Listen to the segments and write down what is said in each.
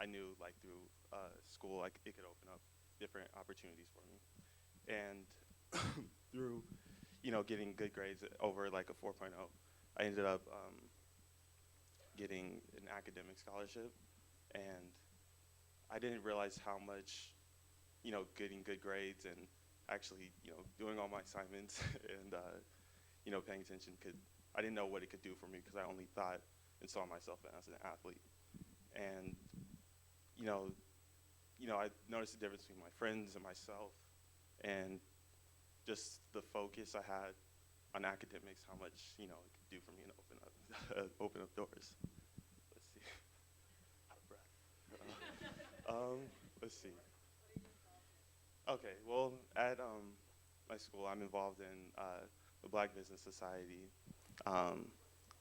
I knew like through school, like it could open up different opportunities for me. And through, getting good grades over like a 4.0, I ended up getting an academic scholarship. And I didn't realize how much, getting good grades and actually, doing all my assignments and, paying attention I didn't know what it could do for me because I only thought and saw myself as an athlete. And, you know, I noticed the difference between my friends and myself and just the focus I had on academics, how much, it could do for me and open up, open up doors. Let's see, out of breath. Let's see. Okay, well, at my school, I'm involved in the Black Business Society. Um,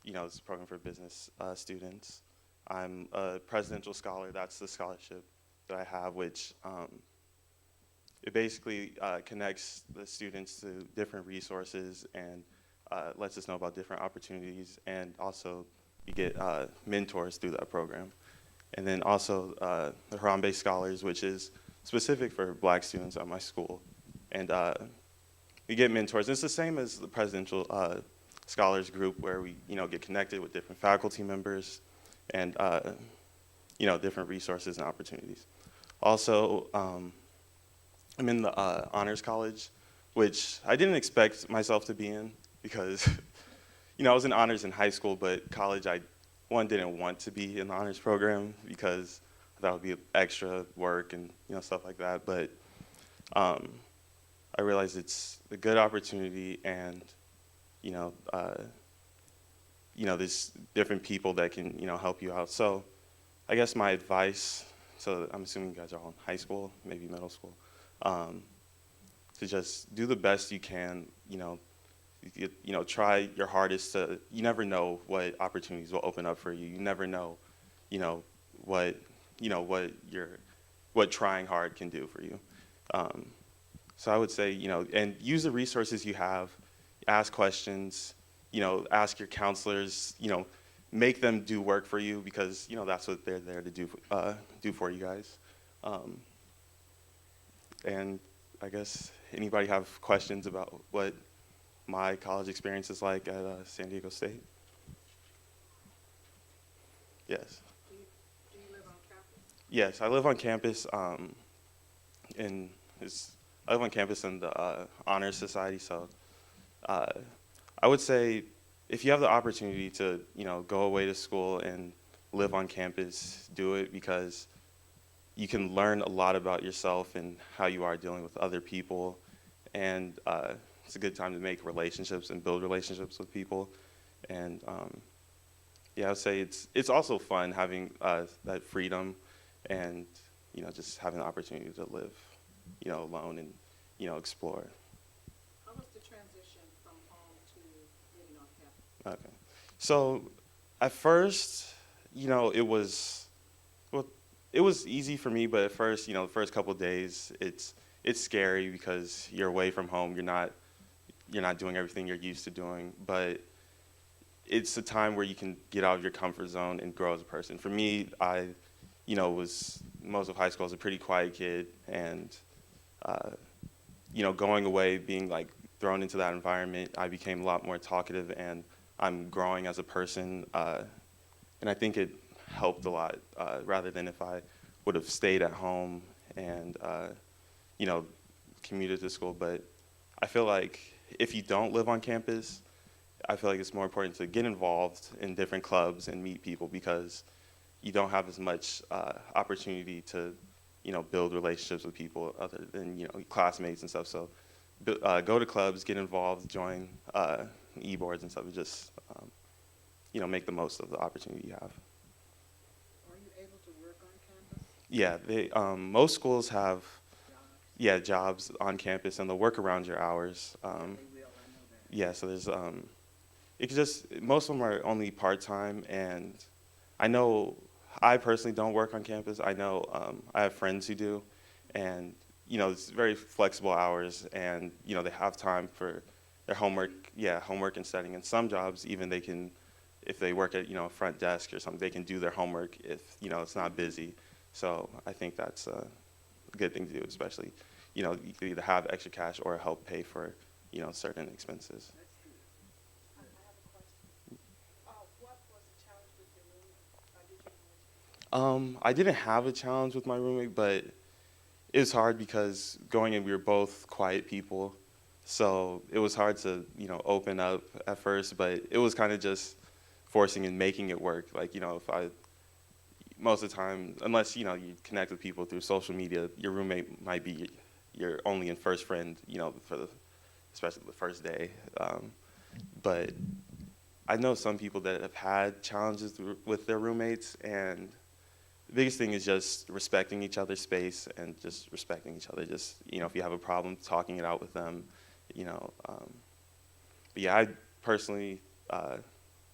it's a program for business students. I'm a presidential scholar. That's the scholarship that I have, which it basically connects the students to different resources and lets us know about different opportunities. And also, you get mentors through that program. And then also the Harambe Scholars, which is specific for Black students at my school. And we get mentors. It's the same as the presidential scholars group, where we get connected with different faculty members and different resources and opportunities. Also, I'm in the honors college, which I didn't expect myself to be in because I was in honors in high school, but college one didn't want to be in the honors program because I thought it would be extra work and stuff like that. But um, I realized it's a good opportunity, and you know, uh, there's different people that can help you out. So I guess my advice. So I'm assuming you guys are all in high school, maybe middle school, um, to just do the best you can. Try your hardest to. You never know what opportunities will open up for you. You never know, you know, what what trying hard can do for you. Um, so I would say, and use the resources you have, ask questions, ask your counselors, make them do work for you because, that's what they're there to do for you guys. Um, and I guess anybody have questions about what my college experience is like at San Diego State? Yes. Do you live on campus? Yes, I live on campus. In it's, I live on campus in the Honor Society. So uh, I would say if you have the opportunity to, go away to school and live on campus, do it because you can learn a lot about yourself and how you are dealing with other people. And it's a good time to make relationships and build relationships with people. And yeah, I would say it's also fun having that freedom and just having the opportunity to live alone and explore. How was the transition from home to living on campus? Okay. So at first, it was well, it was easy for me, but at first, the first couple of days, it's scary because you're away from home. You're not doing everything you're used to doing, but it's a time where you can get out of your comfort zone and grow as a person. For me, I, was most of high school, I was a pretty quiet kid, and uh, going away, being like thrown into that environment, I became a lot more talkative, and I'm growing as a person, and I think it helped a lot, rather than if I would have stayed at home and you know commuted to school. But I feel like if you don't live on campus, I feel like it's more important to get involved in different clubs and meet people because you don't have as much opportunity to, build relationships with people other than, classmates and stuff. So go to clubs, get involved, join e-boards and stuff, and just, make the most of the opportunity you have. Are you able to work on campus? Yeah, most schools have, Jobs? yeah, jobs on campus and they'll work around your hours. Yeah, they will, I know that. Yeah, so there's it could just most of them are only part time, and I know I personally don't work on campus. I know I have friends who do, and it's very flexible hours, and they have time for their homework, yeah, homework and studying. And some jobs even they can, if they work at a front desk or something, they can do their homework if it's not busy. So I think that's a good thing to do, especially, you know, you could either have extra cash or help pay for, you know, certain expenses. I have a question. What was the challenge with your roommate? Did you mention? I didn't have a challenge with my roommate, but it was hard because going in, we were both quiet people. So it was hard to, you know, open up at first, but it was kind of just forcing and making it work. Like, you know, if I, most of the time, unless, you know, you connect with people through social media, your roommate might be your only and first friend, you know, for the, especially the first day. But I know some people that have had challenges with their roommates, and the biggest thing is just respecting each other's space and just respecting each other. Just, you know, if you have a problem, talking it out with them, you know. But yeah, I personally,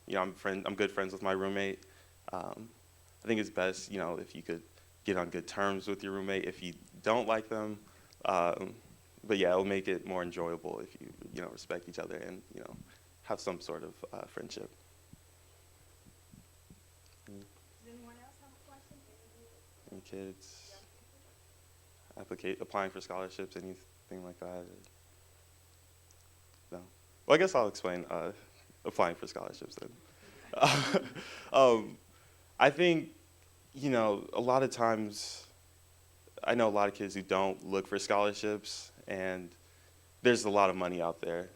you know, I'm good friends with my roommate. I think it's best, you know, if you could get on good terms with your roommate if you don't like them. But yeah, it'll make it more enjoyable if you know, respect each other and, you know, have some sort of friendship. Does anyone else have a question? Any kids? Applying for scholarships, anything like that? No. Well, I guess I'll explain applying for scholarships then. I think, you know, a lot of times, I know a lot of kids who don't look for scholarships, and there's a lot of money out there.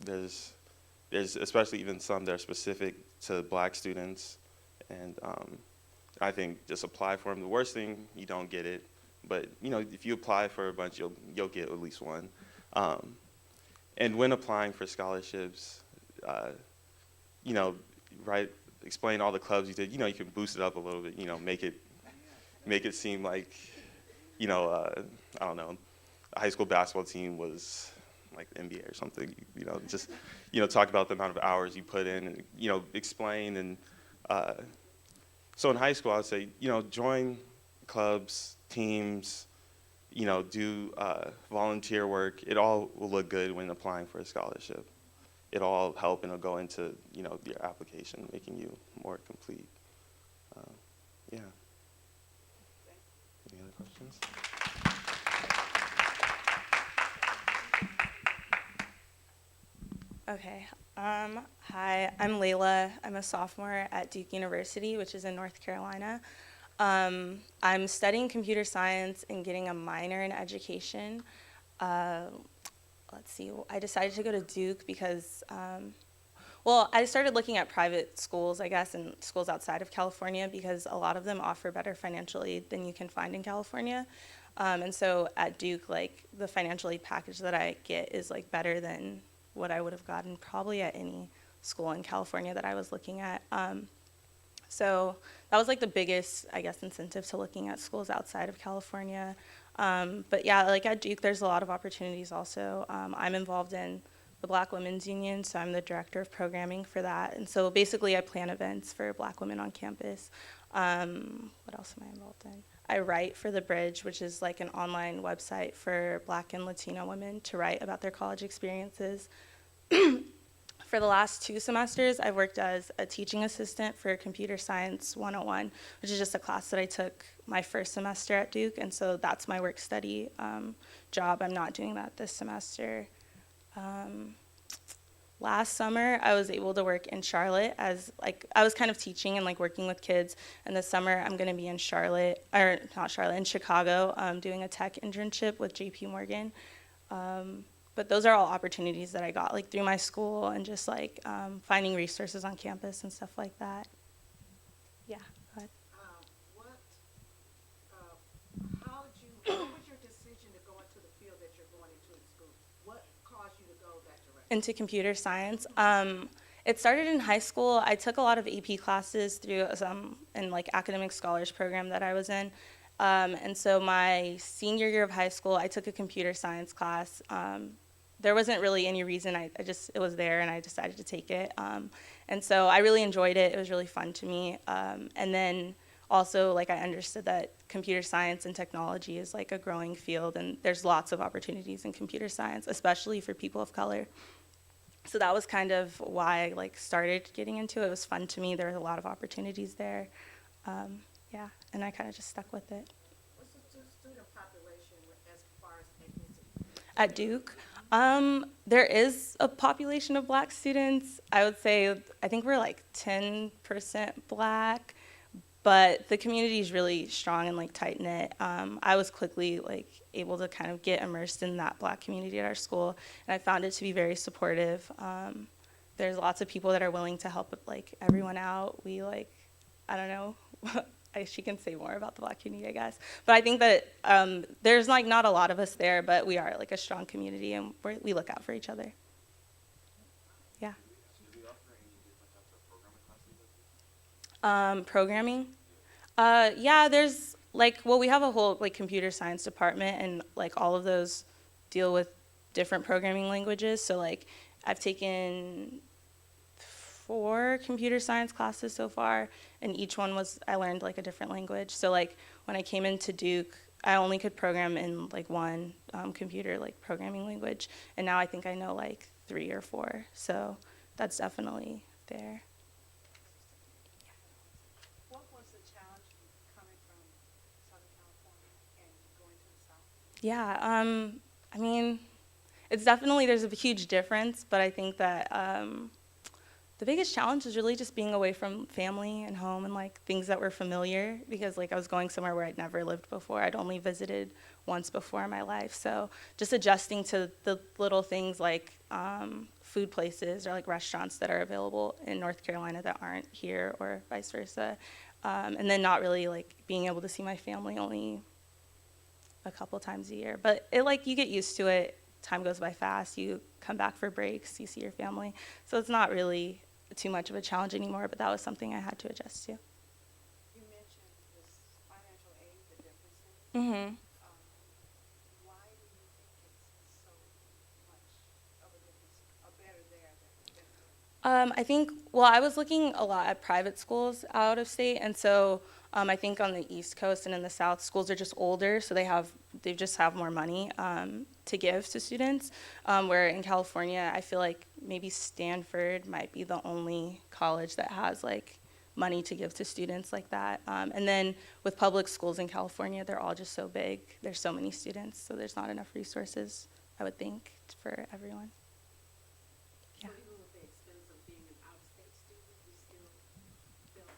There's especially even some that are specific to Black students, and I think just apply for them. The worst thing, you don't get it, but you know, if you apply for a bunch, you'll get at least one. And when applying for scholarships, you know, explain all the clubs you did. You know, you can boost it up a little bit. You know, make it seem like, you know, I don't know, a high school basketball team was like the NBA or something. You know, just, you know, talk about the amount of hours you put in, and you know, explain. And so in high school, I would say, you know, join clubs, teams. You know, do volunteer work. It all will look good when applying for a scholarship. It'll all help, and it'll go into, you know, your application, making you more complete. Yeah. Any other questions? Okay. Hi, I'm Layla. I'm a sophomore at Duke University, which is in North Carolina. I'm studying computer science and getting a minor in education. Let's see, I decided to go to Duke because, well, I started looking at private schools, I guess, and schools outside of California because a lot of them offer better financial aid than you can find in California. And so at Duke, like, the financial aid package that I get is, like, better than what I would have gotten probably at any school in California that I was looking at. So that was like the biggest, I guess, incentive to looking at schools outside of California. But yeah, like at Duke, there's a lot of opportunities also. I'm involved in the Black Women's Union, so I'm the director of programming for that. And so basically I plan events for Black women on campus. What else am I involved in? I write for The Bridge, which is like an online website for Black and Latino women to write about their college experiences. For the last 2 semesters, I've worked as a teaching assistant for Computer Science 101, which is just a class that I took my first semester at Duke, and so that's my work study job. I'm not doing that this semester. Last summer, I was able to work in Charlotte as, like, I was kind of teaching and, like, working with kids, and this summer I'm going to be in Charlotte, or not Charlotte, in Chicago, doing a tech internship with JP Morgan. But those are all opportunities that I got, like, through my school and just, like, finding resources on campus and stuff like that. Yeah, go ahead. What was your decision to go into the field that you're going into in school? What caused you to go that direction? Into computer science. It started in high school. I took a lot of AP classes through some in like academic scholars program that I was in. And so my senior year of high school, I took a computer science class. There wasn't really any reason, it was there and I decided to take it. And so I really enjoyed it. It was really fun to me. And then also, like, I understood that computer science and technology is like a growing field, and there's lots of opportunities in computer science, especially for people of color. So that was kind of why I like started getting into it. It was fun to me. There were a lot of opportunities there. Yeah, and I kind of just stuck with it. What's the student population as far as ethnicity? At Duke, there is a population of black students. I would say, I think we're like 10% black, but the community is really strong and like tight knit. I was quickly like able to kind of get immersed in that black community at our school, and I found it to be very supportive. There's lots of people that are willing to help like everyone out. We like, I don't know, she can say more about the black community, I guess. But I think that there's like not a lot of us there, but we are like a strong community, and we look out for each other. Yeah. Programming. Yeah, there's like, well, we have a whole like computer science department, and like all of those deal with different programming languages. So like, I've taken 4 computer science classes so far, and each one I learned like a different language. So like when I came into Duke, I only could program in like one computer like programming language, and now I think I know like 3 or 4. So that's definitely there. What was the challenge coming from Southern California and going to the South? Yeah, I mean, it's definitely, there's a huge difference, but I think that the biggest challenge is really just being away from family and home and like things that were familiar, because like I was going somewhere where I'd never lived before. I'd only visited once before in my life. So just adjusting to the little things like food places or like restaurants that are available in North Carolina that aren't here, or vice versa. And then not really like being able to see my family only a couple times a year. But it like, you get used to it. Time goes by fast. You come back for breaks, you see your family. So it's not really too much of a challenge anymore, but that was something I had to adjust to. You mentioned this financial aid, the differences. Mm-hmm. Why do you think it's so much of a difference, or better there than here? I think, well, I was looking a lot at private schools out of state, and so I think on the East Coast and in the South, schools are just older, so they just have more money to give to students. Where in California, I feel like maybe Stanford might be the only college that has like money to give to students like that. And then with public schools in California, they're all just so big. There's so many students, so there's not enough resources, I would think, for everyone. Yeah. So even with the expense of being an out-of-state student, you still felt,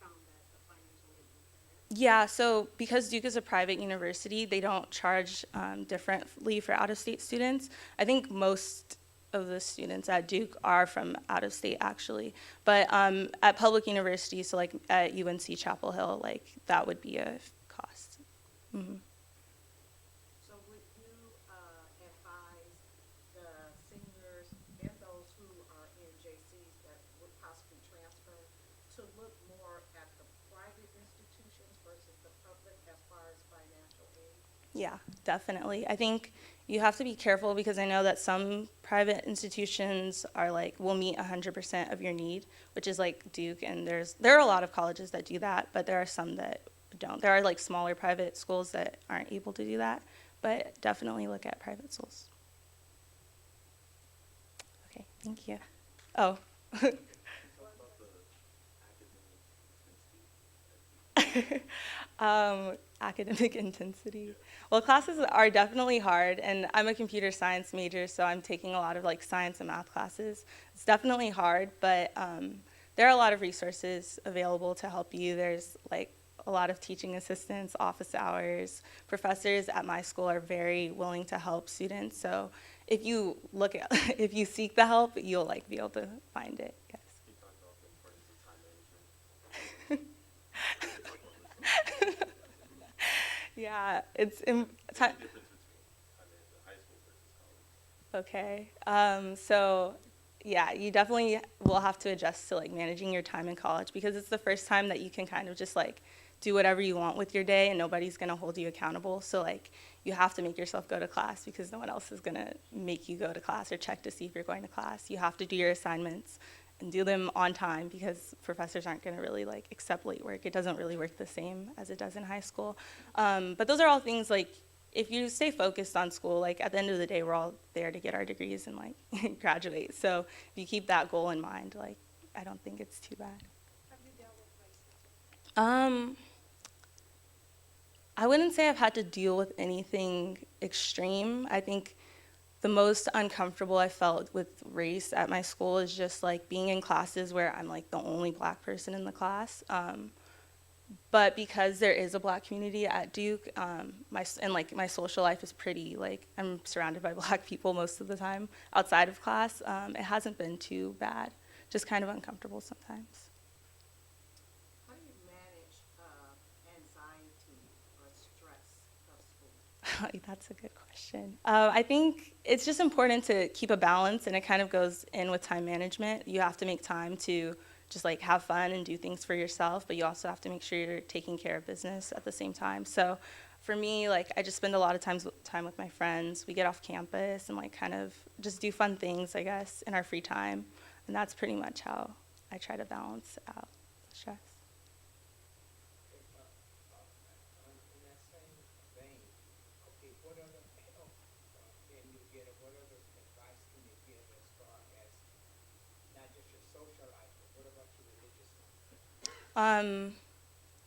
found that the financial aid was there? Yeah, so because Duke is a private university, they don't charge differently for out-of-state students. I think most of the students at Duke are from out-of-state, actually. But at public universities, so like at UNC Chapel Hill, like that would be a cost. Mm-hmm. So would you advise the seniors and those who are in JCs that would possibly transfer to look more at the private institutions versus the public as far as financial aid? Yeah, definitely. I think you have to be careful, because I know that some private institutions are like, will meet 100% of your need, which is like Duke, and there are a lot of colleges that do that, but there are some that don't. There are like smaller private schools that aren't able to do that, but definitely look at private schools. Okay, thank you. Oh. Academic intensity. Well, classes are definitely hard, and I'm a computer science major, so I'm taking a lot of like science and math classes. It's definitely hard, but there are a lot of resources available to help you. There's like a lot of teaching assistants, office hours. Professors at my school are very willing to help students, so if you if you seek the help, you'll like be able to find it. Yes. Yeah, okay. So yeah, you definitely will have to adjust to like managing your time in college, because it's the first time that you can kind of just like do whatever you want with your day, and nobody's gonna hold you accountable. So like you have to make yourself go to class, because no one else is gonna make you go to class or check to see if you're going to class. You have to do your assignments and do them on time, because professors aren't going to really like accept late work. It doesn't really work the same as it does in high school. But those are all things like, if you stay focused on school, like at the end of the day, we're all there to get our degrees and like graduate. So if you keep that goal in mind, like I don't think it's too bad. Have you dealt with racism? I wouldn't say I've had to deal with anything extreme. I think the most uncomfortable I felt with race at my school is just like being in classes where I'm like the only black person in the class. But because there is a black community at Duke, my social life is pretty like I'm surrounded by black people most of the time outside of class. It hasn't been too bad, just kind of uncomfortable sometimes. How do you manage, anxiety or stress of school? That's a good question. I think it's just important to keep a balance, and it kind of goes in with time management. You have to make time to just like have fun and do things for yourself, but you also have to make sure you're taking care of business at the same time. So for me, like I just spend a lot of time with my friends. We get off campus and like kind of just do fun things, I guess, in our free time. And that's pretty much how I try to balance out the stress. In that same vein, okay, what other help can you get, or what other advice can you give as far as not just your social life, but what about your religious life?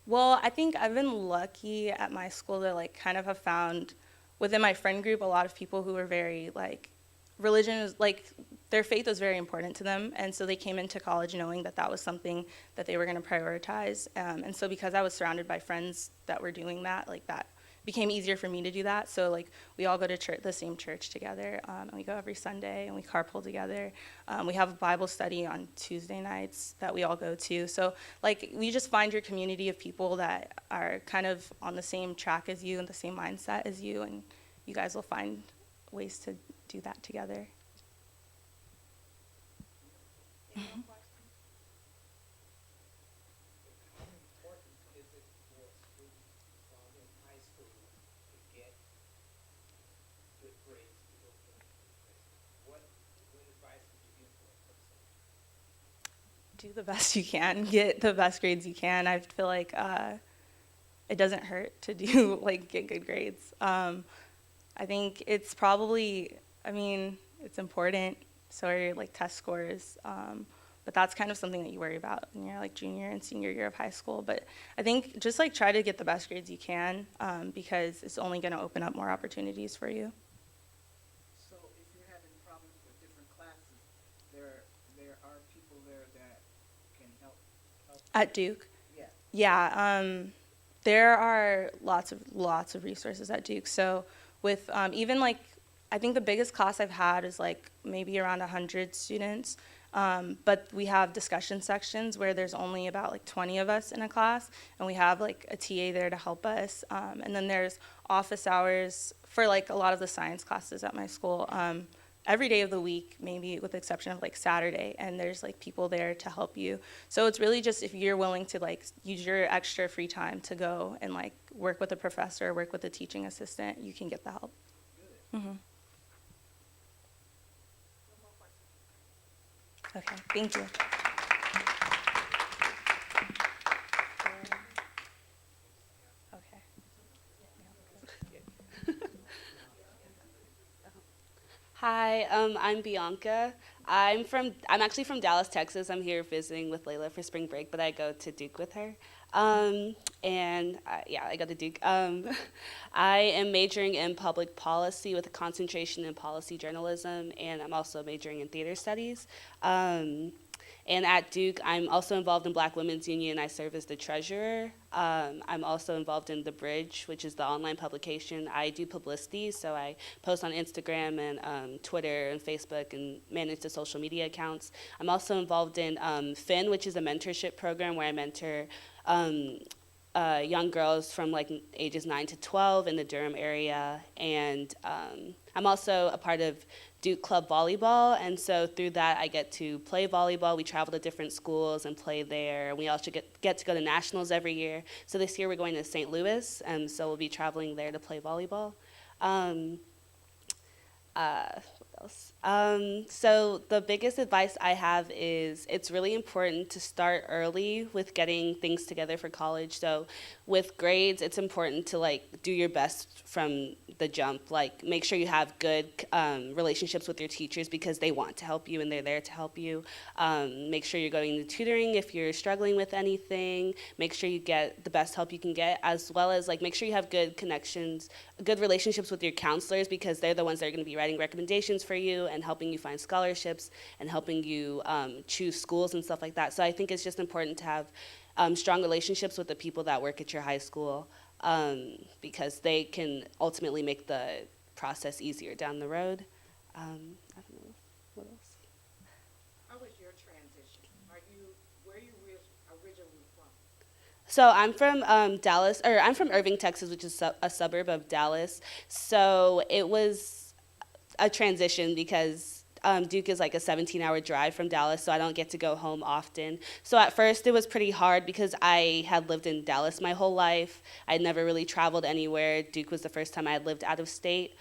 Well, I think I've been lucky at my school to like kind of have found within my friend group a lot of people who were very like religion is like their faith was very important to them, and so they came into college knowing that that was something that they were going to prioritize. And so because I was surrounded by friends that were doing that, like that became easier for me to do that. So like we all go to church, the same church together, and we go every Sunday and we carpool together. We have a Bible study on Tuesday nights that we all go to. So like we just find your community of people that are kind of on the same track as you and the same mindset as you, and you guys will find ways to do that together. Any more questions? How important is it for students while in high school to get good grades to go to university? What advice would you give for a person? Do the best you can, get the best grades you can. I feel like it doesn't hurt to do like get good grades. I think it's probably, I mean, it's important. So are your like test scores, but that's kind of something that you worry about in your like junior and senior year of high school. But I think just like try to get the best grades you can, because it's only going to open up more opportunities for you. So if you're having problems with different classes, there are people there that can help. At Duke. Yeah. Yeah, there are lots of resources at Duke. So with even like, I think the biggest class I've had is like maybe around 100 students, but we have discussion sections where there's only about like 20 of us in a class, and we have like a TA there to help us. And then there's office hours for like a lot of the science classes at my school. Every day of the week, maybe with the exception of like Saturday, and there's like people there to help you. So it's really just if you're willing to like use your extra free time to go and like work with a professor, work with a teaching assistant, you can get the help. Good. Hmm. No more questions? Okay, thank you. Okay. Hi, I'm Bianca. I'm actually from Dallas, Texas. I'm here visiting with Layla for spring break, but I go to Duke with her. I go to Duke. I am majoring in public policy with a concentration in policy journalism, and I'm also majoring in theater studies. And at Duke, I'm also involved in Black Women's Union. I serve as the treasurer. I'm also involved in The Bridge, which is the online publication. I do publicity, so I post on Instagram and Twitter and Facebook and manage the social media accounts. I'm also involved in FIN, which is a mentorship program where I mentor young girls from like ages 9 to 12 in the Durham area. And I'm also a part of Duke Club Volleyball, and so through that I get to play volleyball. We travel to different schools and play there. We also get to go to nationals every year. So this year we're going to St. Louis, and so we'll be traveling there to play volleyball. What else? So the biggest advice I have is it's really important to start early with getting things together for college. So with grades, it's important to like do your best from the jump. Like, make sure you have good relationships with your teachers because they want to help you and they're there to help you. Make sure you're going to tutoring if you're struggling with anything. Make sure you get the best help you can get, as well as like make sure you have good connections, good relationships with your counselors because they're the ones that are going to be writing recommendations for you and helping you find scholarships and helping you choose schools and stuff like that. So I think it's just important to have strong relationships with the people that work at your high school because they can ultimately make the process easier down the road. I don't know what else. How was your transition? Where are you originally from? So I'm from Dallas, or I'm from Irving, Texas, which is a suburb of Dallas. So it was a transition because Duke is like a 17-hour drive from Dallas, so I don't get to go home often. So at first it was pretty hard because I had lived in Dallas my whole life. I'd never really traveled anywhere. Duke was the first time I had lived out of state.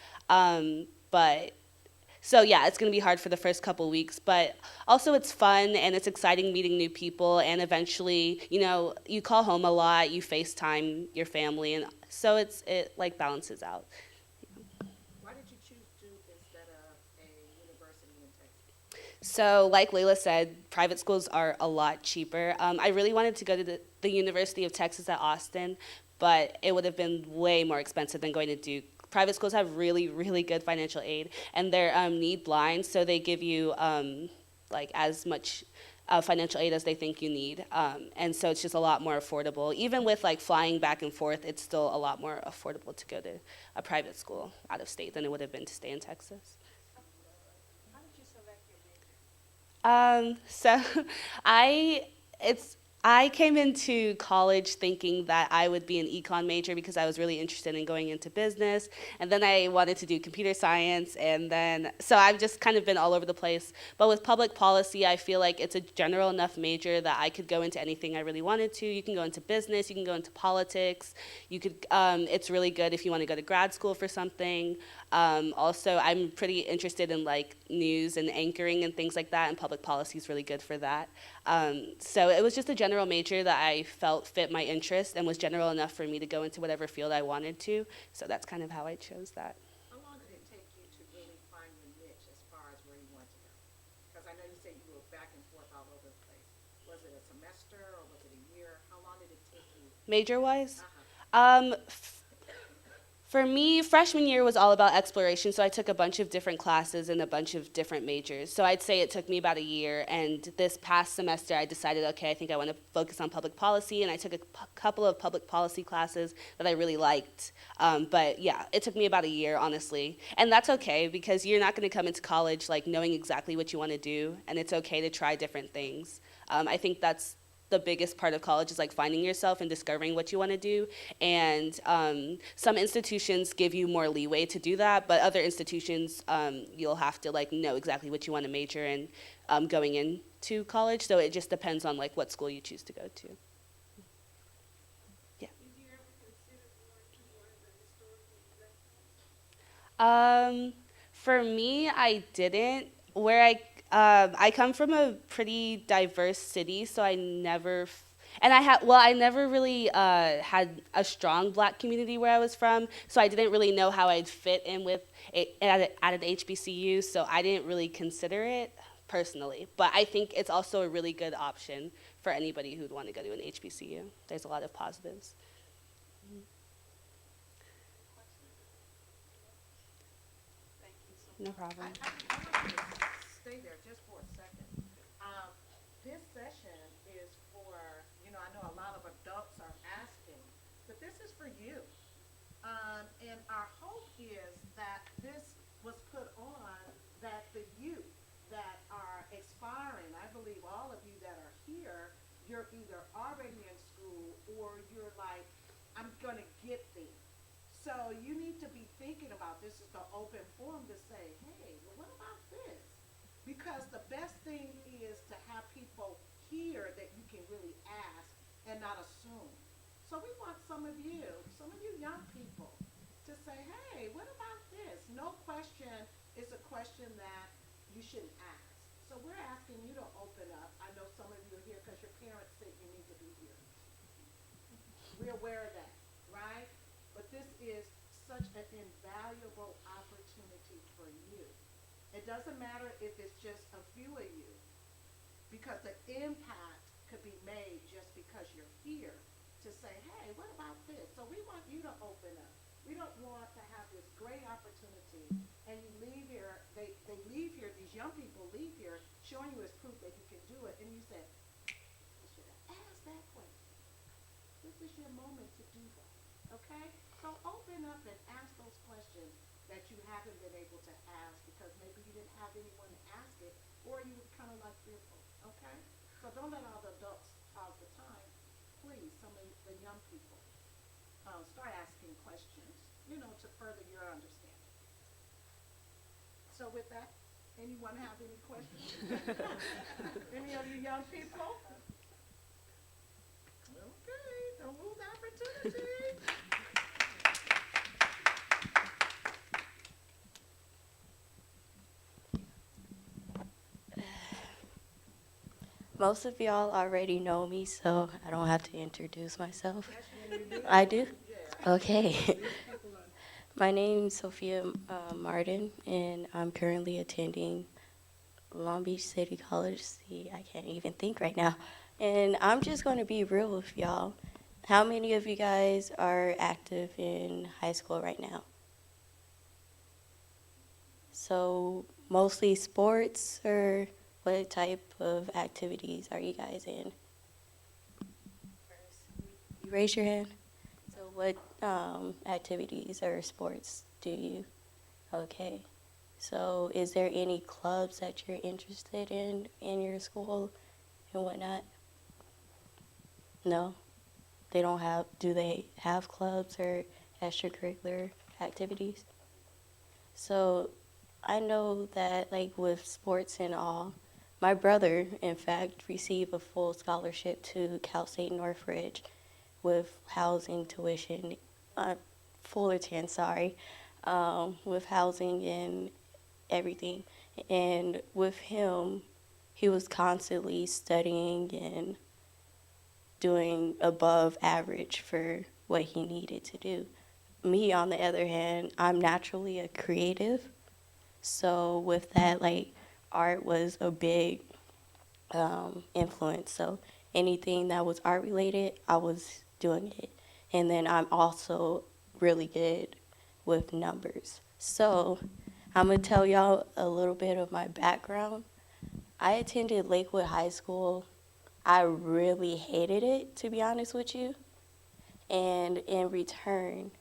So yeah, it's gonna be hard for the first couple weeks, but also it's fun and it's exciting meeting new people, and eventually, you know, you call home a lot, you FaceTime your family, and so it like balances out. Why did you choose Duke instead of a university in Texas? So like Layla said, private schools are a lot cheaper. I really wanted to go to the University of Texas at Austin, but it would have been way more expensive than going to Duke. Private schools have really, really good financial aid, and they're need blind, so they give you like as much financial aid as they think you need, and so it's just a lot more affordable. Even with like flying back and forth, it's still a lot more affordable to go to a private school out of state than it would have been to stay in Texas. How did you select your major? So I came into college thinking that I would be an econ major because I was really interested in going into business, and then I wanted to do computer science, and then so I've just kind of been all over the place. But with public policy, I feel like it's a general enough major that I could go into anything I really wanted to. You can go into business, you can go into politics. You could. It's really good if you want to go to grad school for something. Also, I'm pretty interested in like news and anchoring and things like that, and public policy is really good for that. So it was just a general major that I felt fit my interest and was general enough for me to go into whatever field I wanted to. So that's kind of how I chose that. How long did it take you to really find your niche as far as where you wanted to go? Because I know you said you were back and forth all over the place. Was it a semester or was it a year? How long did it take you? Major-wise? Uh-huh. For me, freshman year was all about exploration, so I took a bunch of different classes and a bunch of different majors. So I'd say it took me about a year, and this past semester I decided, okay, I think I want to focus on public policy, and I took a couple of public policy classes that I really liked. But yeah, it took me about a year, honestly. And that's okay, because you're not going to come into college like knowing exactly what you want to do, and it's okay to try different things. I think that's the biggest part of college is like finding yourself and discovering what you want to do. And some institutions give you more leeway to do that, but other institutions you'll have to like know exactly what you want to major in going into college. So it just depends on like what school you choose to go to. Yeah. Did you ever consider going to one of the historically black schools? For me, I didn't. Where I come from a pretty diverse city, so I never, I never really had a strong black community where I was from, so I didn't really know how I'd fit in with it at an HBCU, so I didn't really consider it personally. But I think it's also a really good option for anybody who'd want to go to an HBCU. There's a lot of positives. Thank you so much. No problem. I want to stay there just for a second. This session is for, you know, I know a lot of adults are asking, but this is for you. And our hope is that this was put on that the youth that are expiring, I believe all of you that are here, you're either already in school or you're like, I'm gonna get there. So you need to be thinking about this is the open forum to say, hey, well, what about this? Because the best thing is to have people here that you can really ask and not assume. So we want some of you young people, to say, hey, what about this? No question is a question that you shouldn't ask. So we're asking you to open up. I know some of you are here because your parents said you need to be here. We're aware of that, right? But this is such such an invaluable opportunity for you. It doesn't matter if it's just a few of you, because the impact could be made just because you're here to say, hey, what about this? So we want you to open up. We don't want to have this great opportunity and you leave here, they leave here, these young people leave here showing you as proof that you can do it, and you say, I should have asked that question. This is your moment to do that, okay? So open up and ask those questions that you haven't been able to ask because maybe you didn't have anyone to ask it, or you were kind of like fearful, okay? So don't let all the adults all the time. Please, some of the young people, start asking questions, to further your understanding. So with that, anyone have any questions? Any of you young people? Okay, don't lose the opportunity. Most of y'all already know me, so I don't have to introduce myself. Yes, you do. I do? Yeah. Okay. These people are- My name's Sophia Martin, and I'm currently attending Long Beach City College. See, I can't even think right now. And I'm just going to be real with y'all. How many of you guys are active in high school right now? So, mostly sports, or what type of activities are you guys in? You raise your hand. So what activities or sports do you? Okay. So is there any clubs that you're interested in your school and whatnot? No? They don't have, do they have clubs or extracurricular activities? So I know that like with sports and all, my brother, in fact, received a full scholarship to Cal State Northridge with housing, tuition, Fullerton, sorry, with housing and everything. And with him, he was constantly studying and doing above average for what he needed to do. Me, on the other hand, I'm naturally a creative. So with that, like, art was a big influence. So anything that was art related, I was doing it. And then I'm also really good with numbers. So I'm going to tell y'all a little bit of my background. I attended Lakewood High School. I really hated it, to be honest with you. And in return,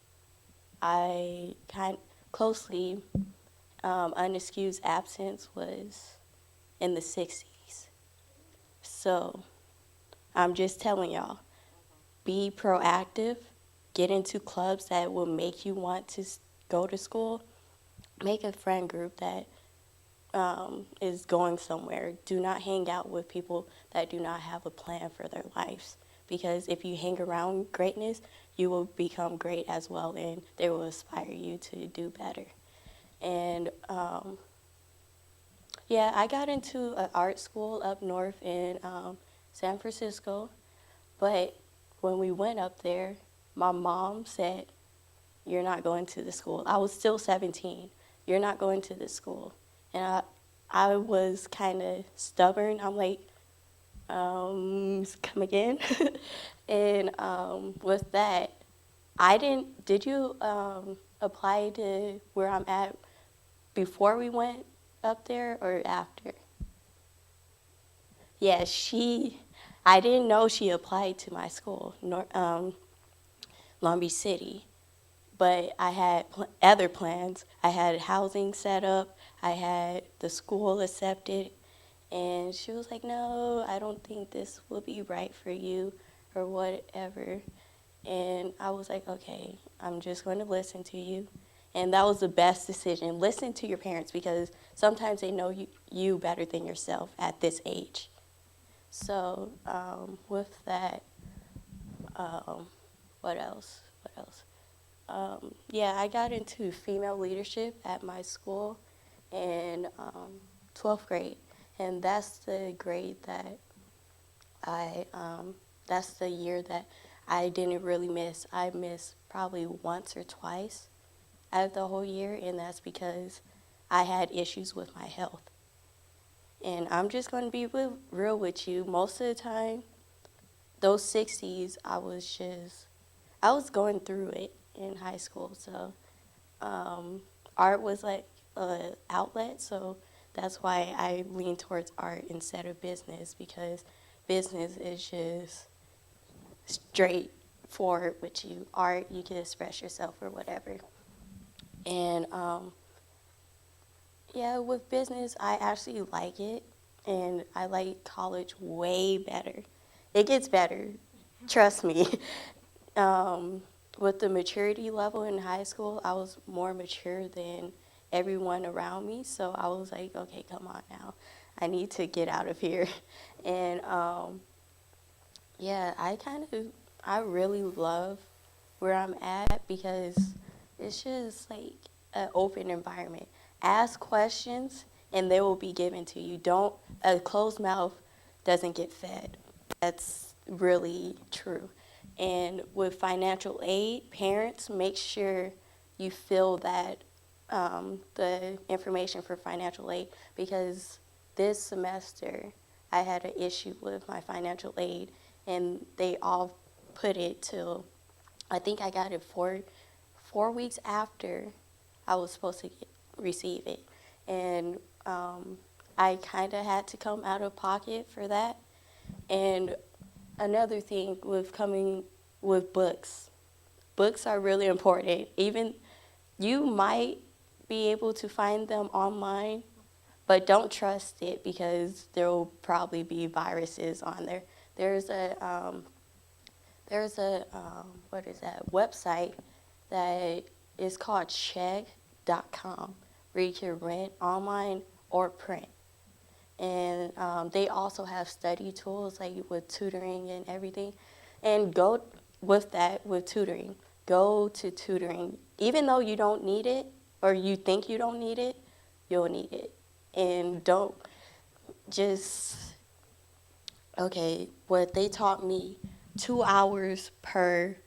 I kind closely, unexcused absence was in the 60s. So I'm just telling y'all, be proactive, get into clubs that will make you want to go to school, make a friend group that is going somewhere. Do not hang out with people that do not have a plan for their lives. Because if you hang around greatness, you will become great as well, and they will inspire you to do better. And yeah, I got into an art school up north in San Francisco, but when we went up there, my mom said, "You're not going to the school." I was still 17. "You're not going to this school." And I was kind of stubborn. I'm like, come again? And with that, did you apply to where I'm at before we went up there or after? Yeah, I didn't know she applied to my school, Long Beach City. But I had other plans. I had housing set up. I had the school accepted. And she was like, "No, I don't think this will be right for you," or whatever. And I was like, "Okay, I'm just going to listen to you." And that was the best decision. Listen to your parents, because sometimes they know you better than yourself at this age. So with that, what else? Yeah, I got into female leadership at my school in 12th grade. And that's the grade that that's the year that I didn't really miss. I missed probably once or twice. out of the whole year, and that's because I had issues with my health. And I'm just going to be real with you. Most of the time, those 60s, I was going through it in high school. So art was like an outlet. So that's why I lean towards art instead of business, because business is just straightforward with you. Art, you can express yourself or whatever. And yeah, with business, I actually like it, and I like college way better. It gets better, trust me. With the maturity level in high school, I was more mature than everyone around me, so I was like, okay, come on now. I need to get out of here. And yeah, I really love where I'm at because it's just like an open environment. Ask questions and they will be given to you. A closed mouth doesn't get fed. That's really true. And with financial aid, parents, make sure you fill that, the information for financial aid, because this semester I had an issue with my financial aid, and they all put it till, I think I got it 4 weeks after I was supposed to receive it. And I kind of had to come out of pocket for that. And another thing with coming with books, books are really important. Even you might be able to find them online, but don't trust it because there will probably be viruses on there. There's a what is that website that is called Chegg.com, where you can rent online or print. And they also have study tools like with tutoring and everything. And go with that, with tutoring. Go to tutoring. Even though you don't need it or you think you don't need it, you'll need it. And don't just, okay, what they taught me, 2 hours per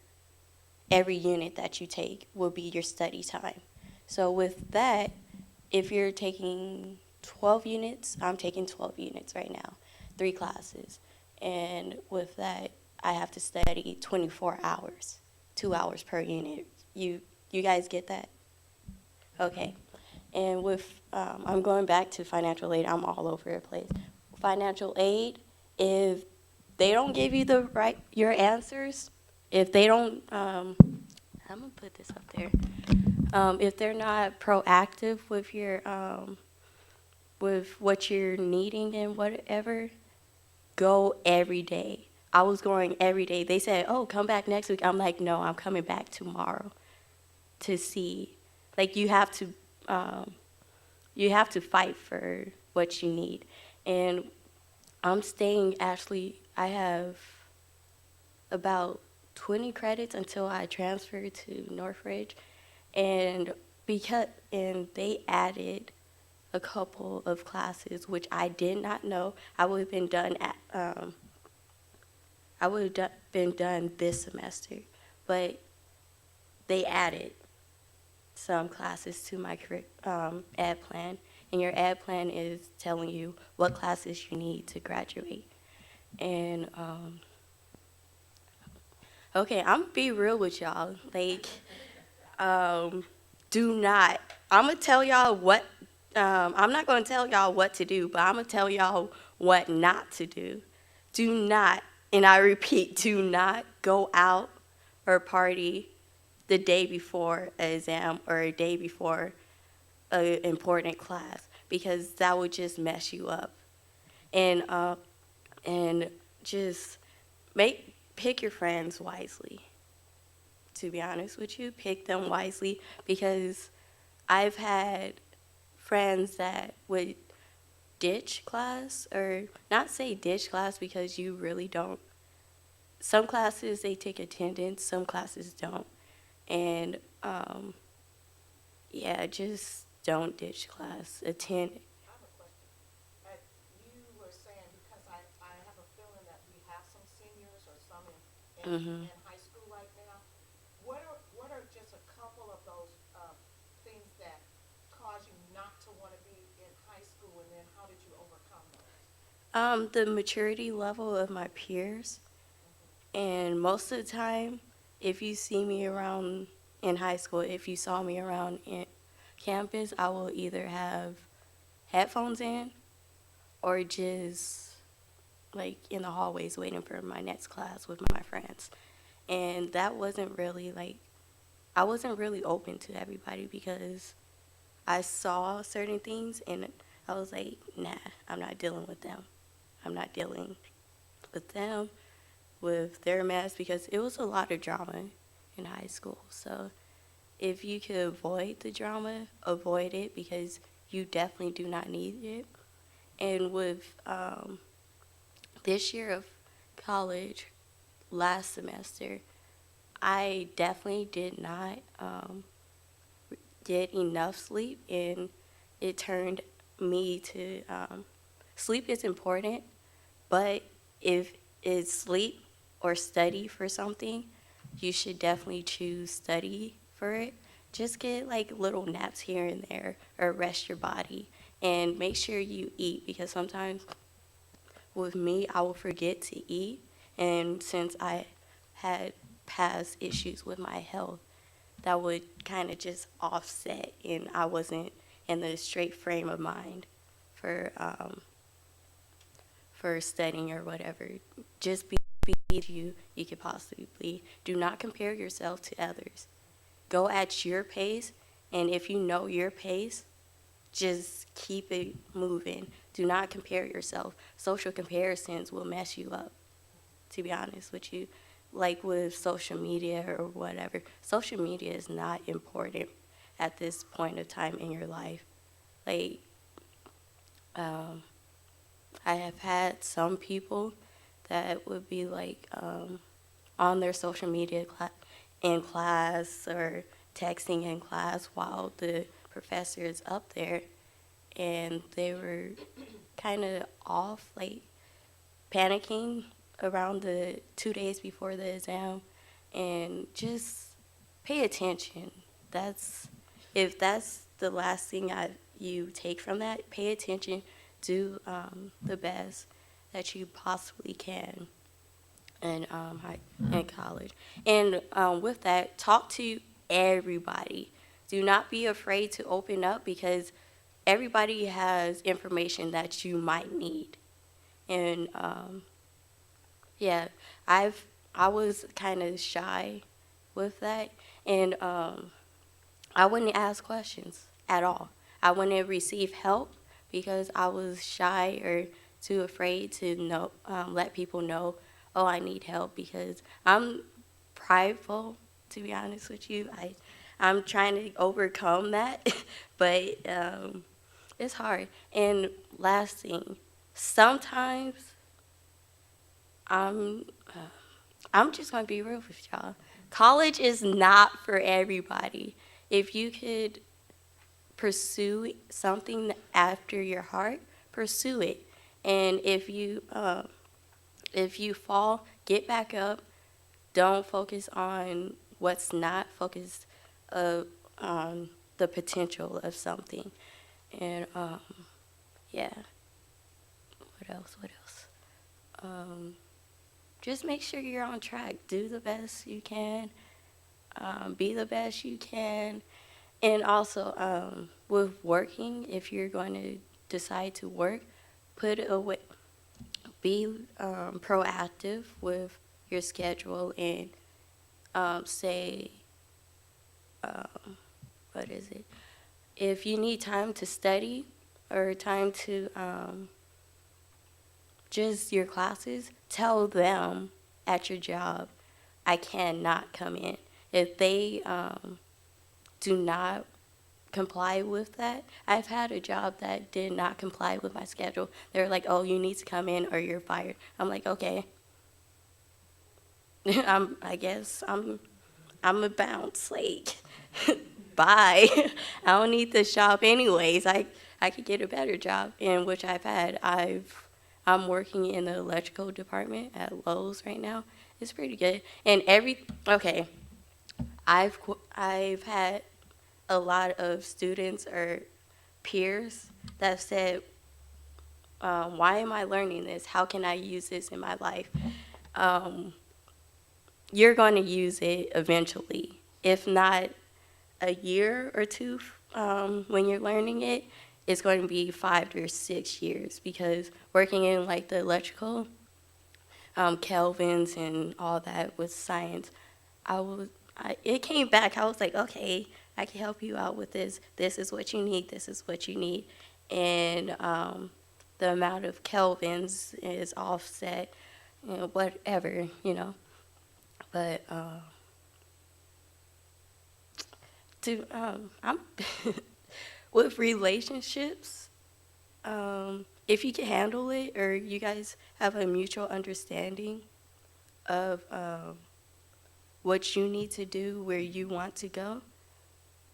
every unit that you take will be your study time. So with that, if you're taking 12 units, I'm taking 12 units right now, 3 classes. And with that, I have to study 24 hours, 2 hours per unit. You guys get that? Okay. And with, I'm going back to financial aid. I'm all over the place. Financial aid, if they don't give you your answers, if they don't, I'm gonna put this up there. If they're not proactive with with what you're needing and whatever, go every day. I was going every day. They said, "Oh, come back next week." I'm like, "No, I'm coming back tomorrow to see." Like you have to fight for what you need. And I'm staying. Actually, I have about 20 credits until I transfer to Northridge, and they added a couple of classes which I did not know. I would have been done this semester, but they added some classes to my ed plan, and your ed plan is telling you what classes you need to graduate. And okay, I'm gonna be real with y'all. Like, do not. I'm gonna tell y'all what. I'm not gonna tell y'all what to do, but I'm gonna tell y'all what not to do. Do not, and I repeat, do not go out or party the day before an exam or a day before an important class, because that would just mess you up. And just pick your friends wisely. To be honest with you, pick them wisely, because I've had friends that would ditch class, or not say ditch class because you really don't. Some classes they take attendance, some classes don't. And yeah, just don't ditch class. Attend. I have a question. You were saying, because I have a feeling that we have some seniors or some in high school right now. What are just a couple of those The maturity level of my peers. And most of the time, if you see me around in high school, if you saw me around in campus, I will either have headphones in or just like in the hallways waiting for my next class with my friends. And that wasn't really like, I wasn't really open to everybody because I saw certain things and I was like, nah, I'm not dealing with them. I'm not dealing with them, with their mess, because it was a lot of drama in high school. So if you could avoid the drama, avoid it because you definitely do not need it. And with this year of college, last semester, I definitely did not get enough sleep, and it turned me to sleep is important, but if it's sleep or study for something, you should definitely choose study for it. Just get like little naps here and there or rest your body, and make sure you eat, because sometimes with me, I will forget to eat, and since I had past issues with my health, that would kind of just offset, and I wasn't in the straight frame of mind for studying or whatever. Just be you could possibly be. Do not compare yourself to others. Go at your pace, and if you know your pace, just keep it moving. Do not compare yourself. Social comparisons will mess you up, to be honest with you. Like with social media or whatever, social media is not important at this point of time in your life. Like, I have had some people that would be like on their social media in class or texting in class while the professor is up there, and they were kind of off, like panicking around the 2 days before the exam. And just pay attention. If that's the last thing you take from that, pay attention. Do the best that you possibly can in college. And with that, talk to everybody. Do not be afraid to open up, because everybody has information that you might need. And yeah, I was kind of shy with that, and I wouldn't ask questions at all. I wouldn't receive help because I was shy or too afraid to let people know, oh, I need help, because I'm prideful, to be honest with you. I'm trying to overcome that, but it's hard. And last thing, sometimes I'm just gonna be real with y'all. College is not for everybody. If you could pursue something after your heart, pursue it. And if you fall, get back up. Don't focus on what's not. Focus on the potential of something. And yeah. What else? Just make sure you're on track. Do the best you can. Be the best you can. And also, with working, if you're going to decide to work, be proactive with your schedule, and say, what is it? If you need time to study or time to just your classes, tell them at your job, I cannot come in. If they do not comply with that, I've had a job that did not comply with my schedule. They were like, oh, you need to come in or you're fired. I'm like, okay. I guess I'm a bounce, like, bye. I don't need this job anyways. I could get a better job, in which I've had. I'm working in the electrical department at Lowe's right now. It's pretty good. And I've had a lot of students or peers that said, why am I learning this? How can I use this in my life? You're going to use it eventually. If not a year or two when you're learning it, it's going to be 5 or 6 years, because working in like the electrical, Kelvins and all that with science, it came back. I was like, okay, I can help you out with this. This is what you need. This is what you need. And the amount of Kelvins is offset, whatever, But I'm with relationships. If you can handle it, or you guys have a mutual understanding of what you need to do, where you want to go,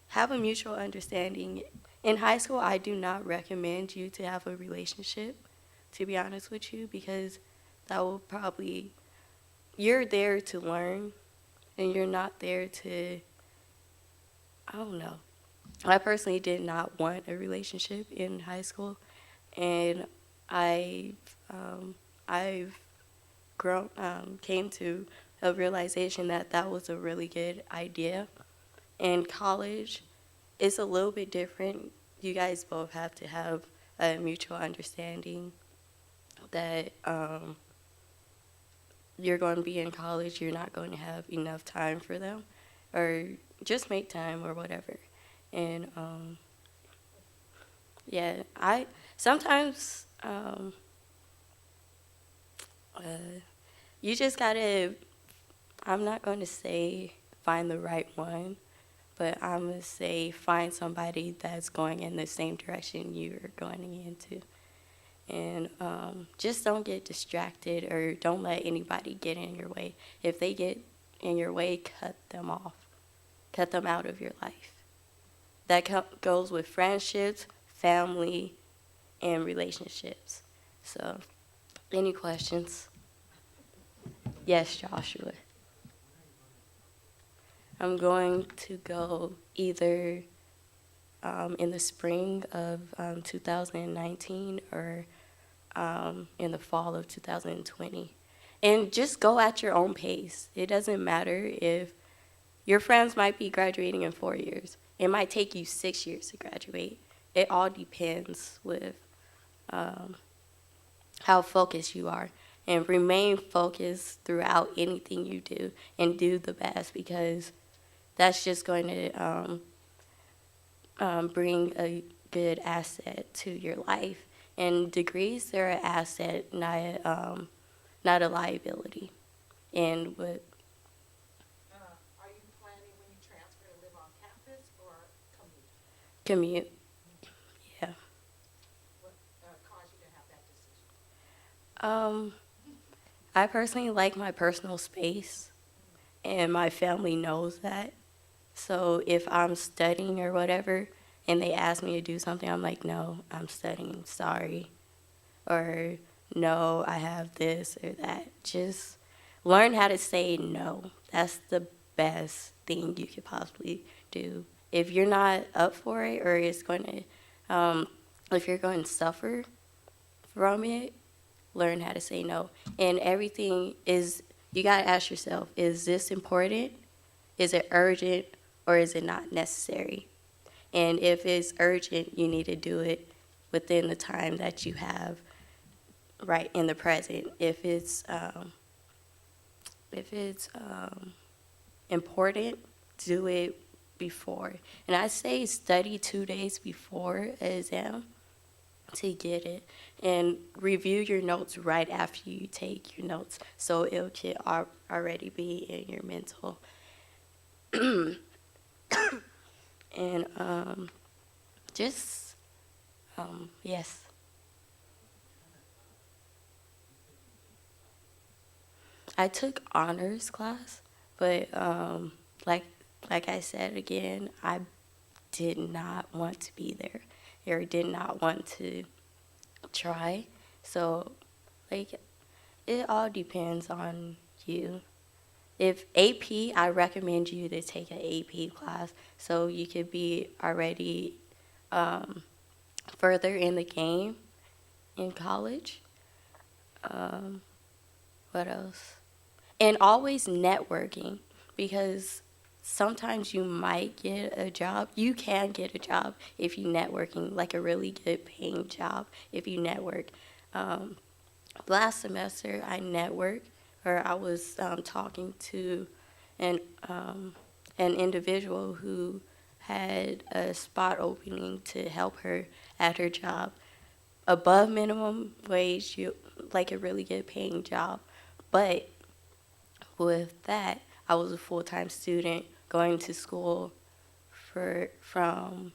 have a mutual understanding. In high school, I do not recommend you to have a relationship, to be honest with you, because that will probably, you're there to learn, and you're not there to, I don't know. I personally did not want a relationship in high school, and I've grown, came to a realization that that was a really good idea. In college, it's a little bit different. You guys both have to have a mutual understanding that you're going to be in college, you're not going to have enough time for them, or just make time or whatever. And yeah, I sometimes you just gotta, I'm not going to say find the right one, but I'm going to say find somebody that's going in the same direction you're going into. And just don't get distracted, or don't let anybody get in your way. If they get in your way, cut them off. Cut them out of your life. That goes with friendships, family, and relationships. So, any questions? Yes, Joshua. I'm going to go either in the spring of 2019 or in the fall of 2020. And just go at your own pace. It doesn't matter if your friends might be graduating in 4 years. It might take you 6 years to graduate. It all depends with how focused you are. And remain focused throughout anything you do, and do the best, because that's just going to bring a good asset to your life. And degrees, they're an asset, not a liability. And with Are you planning when you transfer to live on campus or commute? commute, yeah. What caused you to have that decision? I personally like my personal space, and my family knows that. So if I'm studying or whatever, and they ask me to do something, I'm like, no, I'm studying, sorry. Or, no, I have this or that. Just learn how to say no. That's the best thing you could possibly do. If you're not up for it, or it's going to, if you're going to suffer from it, learn how to say no. And everything is, you got to ask yourself, is this important? Is it urgent? Or is it not necessary? And if it's urgent, you need to do it within the time that you have right in the present. If it's important, do it before. And I say study 2 days before an exam to get it, and review your notes right after you take your notes, so it can already be in your mental. And yes. I took honors class, but like I said again, I did not want to be there, or did not want to try. So, like, it all depends on you. If AP, I recommend you to take an AP class, so you could be already further in the game, in college. What else? And always networking, because sometimes you might get a job. You can get a job if you networking, like a really good paying job if you network. Last semester I networked, or I was talking to an individual who had a spot opening to help her at her job above minimum wage, like a really good paying job. But with that, I was a full-time student going to school from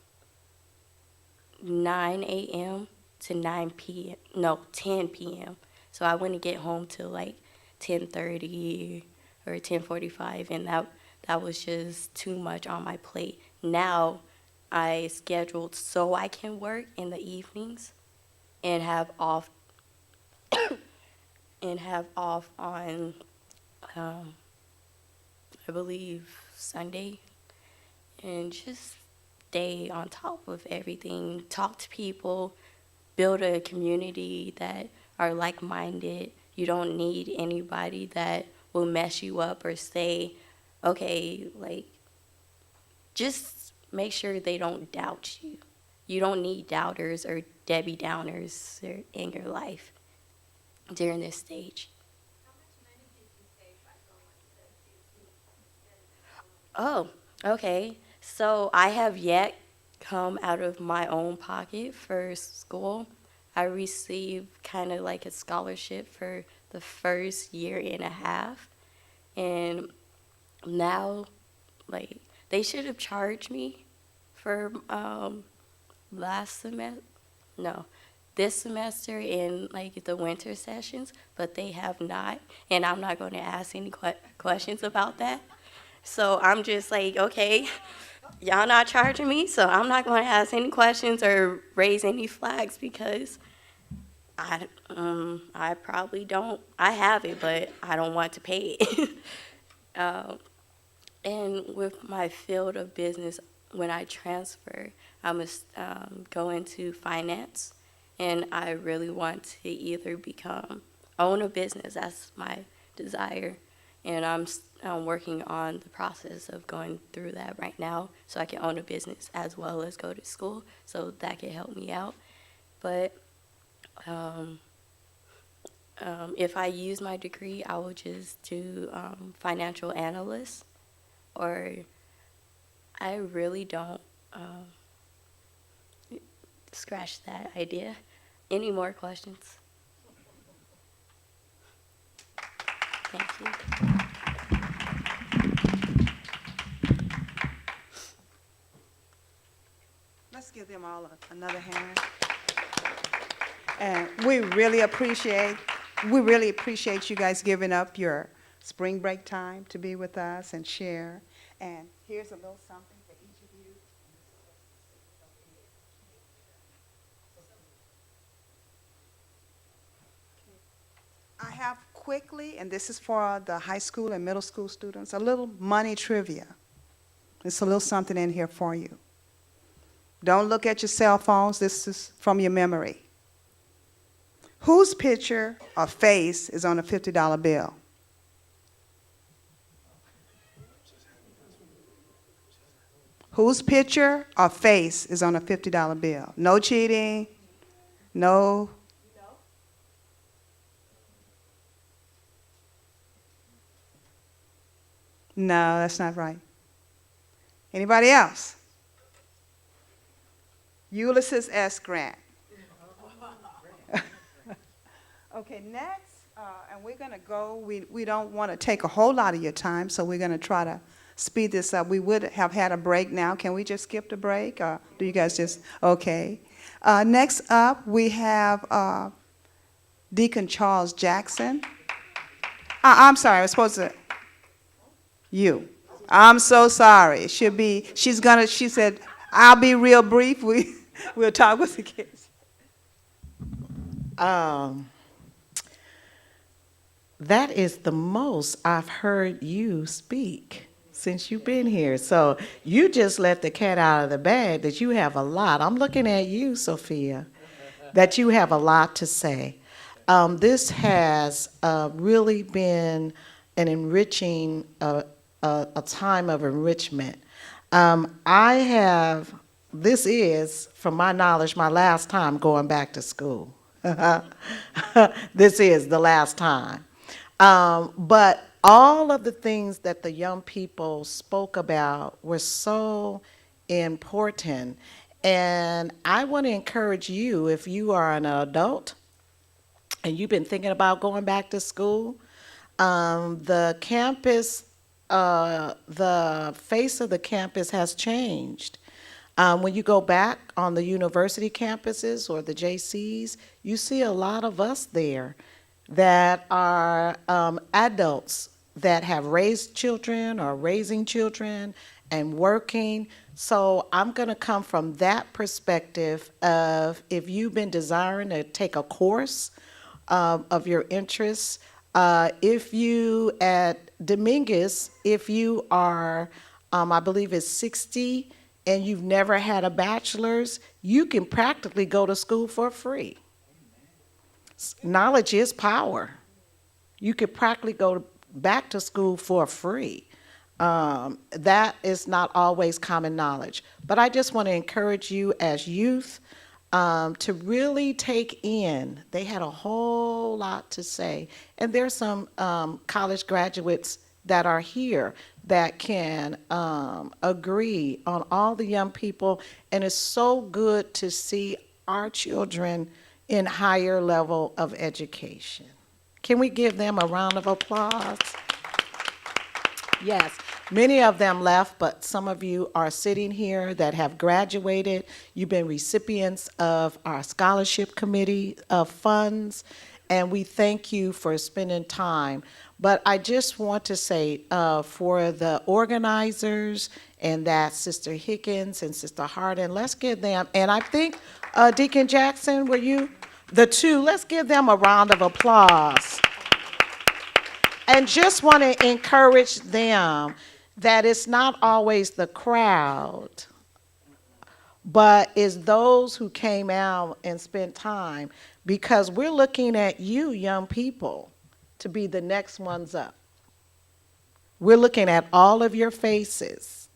9 a.m. to 9 p.m. No, 10 p.m. So I wouldn't get home till like 10:30 or 10:45, and that was just too much on my plate. Now I scheduled so I can work in the evenings and have off on I believe Sunday, and just stay on top of everything, talk to people, build a community that are like-minded. You don't need anybody that will mess you up or say, okay, like, just make sure they don't doubt you. You don't need doubters or Debbie Downers in your life during this stage. How much money did you save by going to GC instead of Oh, okay. So I have yet come out of my own pocket for school. I received kind of like a scholarship for the first year and a half. And now, like, they should have charged me for last semester. No, this semester in like the winter sessions, but they have not. And I'm not going to ask any questions about that. So I'm just like, okay, y'all not charging me, so I'm not going to ask any questions or raise any flags, because I probably don't. I have it, but I don't want to pay it. And with my field of business, when I transfer, I must go into finance, and I really want to either own a business. That's my desire, and I'm working on the process of going through that right now, so I can own a business as well as go to school, so that can help me out. But if I use my degree, I will just do financial analyst, or I really don't scratch that idea. Any more questions? Thank you. Let's give them all another hand. And we really appreciate you guys giving up your spring break time to be with us and share. And here's a little something for each of you. I have quickly, and this is for the high school and middle school students, a little money trivia. It's a little something in here for you. Don't look at your cell phones. This is from your memory. Whose picture or face is on a $50 bill? Whose picture or face is on a $50 bill? No cheating. No. No, that's not right. Anybody else? Ulysses S. Grant. Okay, next, and we're going to go. We don't want to take a whole lot of your time, so we're going to try to speed this up. We would have had a break now. Can we just skip the break, or do you guys just, okay. Next up, we have Deacon Charles Jackson. I'm sorry, I was supposed to, you. I'm so sorry. She said, I'll be real brief. We'll talk with the kids. That is the most I've heard you speak since you've been here. So you just let the cat out of the bag that you have a lot. I'm looking at you, Sophia. that you have a lot to say. This has really been an enriching, a time of enrichment. This is, from my knowledge, my last time going back to school. This is the last time. But all of the things that the young people spoke about were so important. And I want to encourage you, if you are an adult and you've been thinking about going back to school, the campus, the face of the campus has changed. When you go back on the university campuses or the JCs, you see a lot of us there that are adults that have raised children or raising children and working. So I'm going to come from that perspective of if you've been desiring to take a course of your interests, if you at Dominguez, if you are, I believe it's 60 and you've never had a bachelor's, you can practically go to school for free. Knowledge is power. You could practically go back to school for free. That is not always common knowledge. But I just want to encourage you as youth to really take in. They had a whole lot to say. And there's some college graduates that are here that can agree on all the young people. And it's so good to see our children in higher level of education. Can we give them a round of applause? Yes, many of them left, but some of you are sitting here that have graduated. You've been recipients of our scholarship committee of funds, and we thank you for spending time. But I just want to say for the organizers, and that's Sister Higgins and Sister Harden, let's give them, and I think Deacon Jackson, were you? The two, let's give them a round of applause. And just want to encourage them that it's not always the crowd, but it's those who came out and spent time, because we're looking at you, young people, to be the next ones up. We're looking at all of your faces.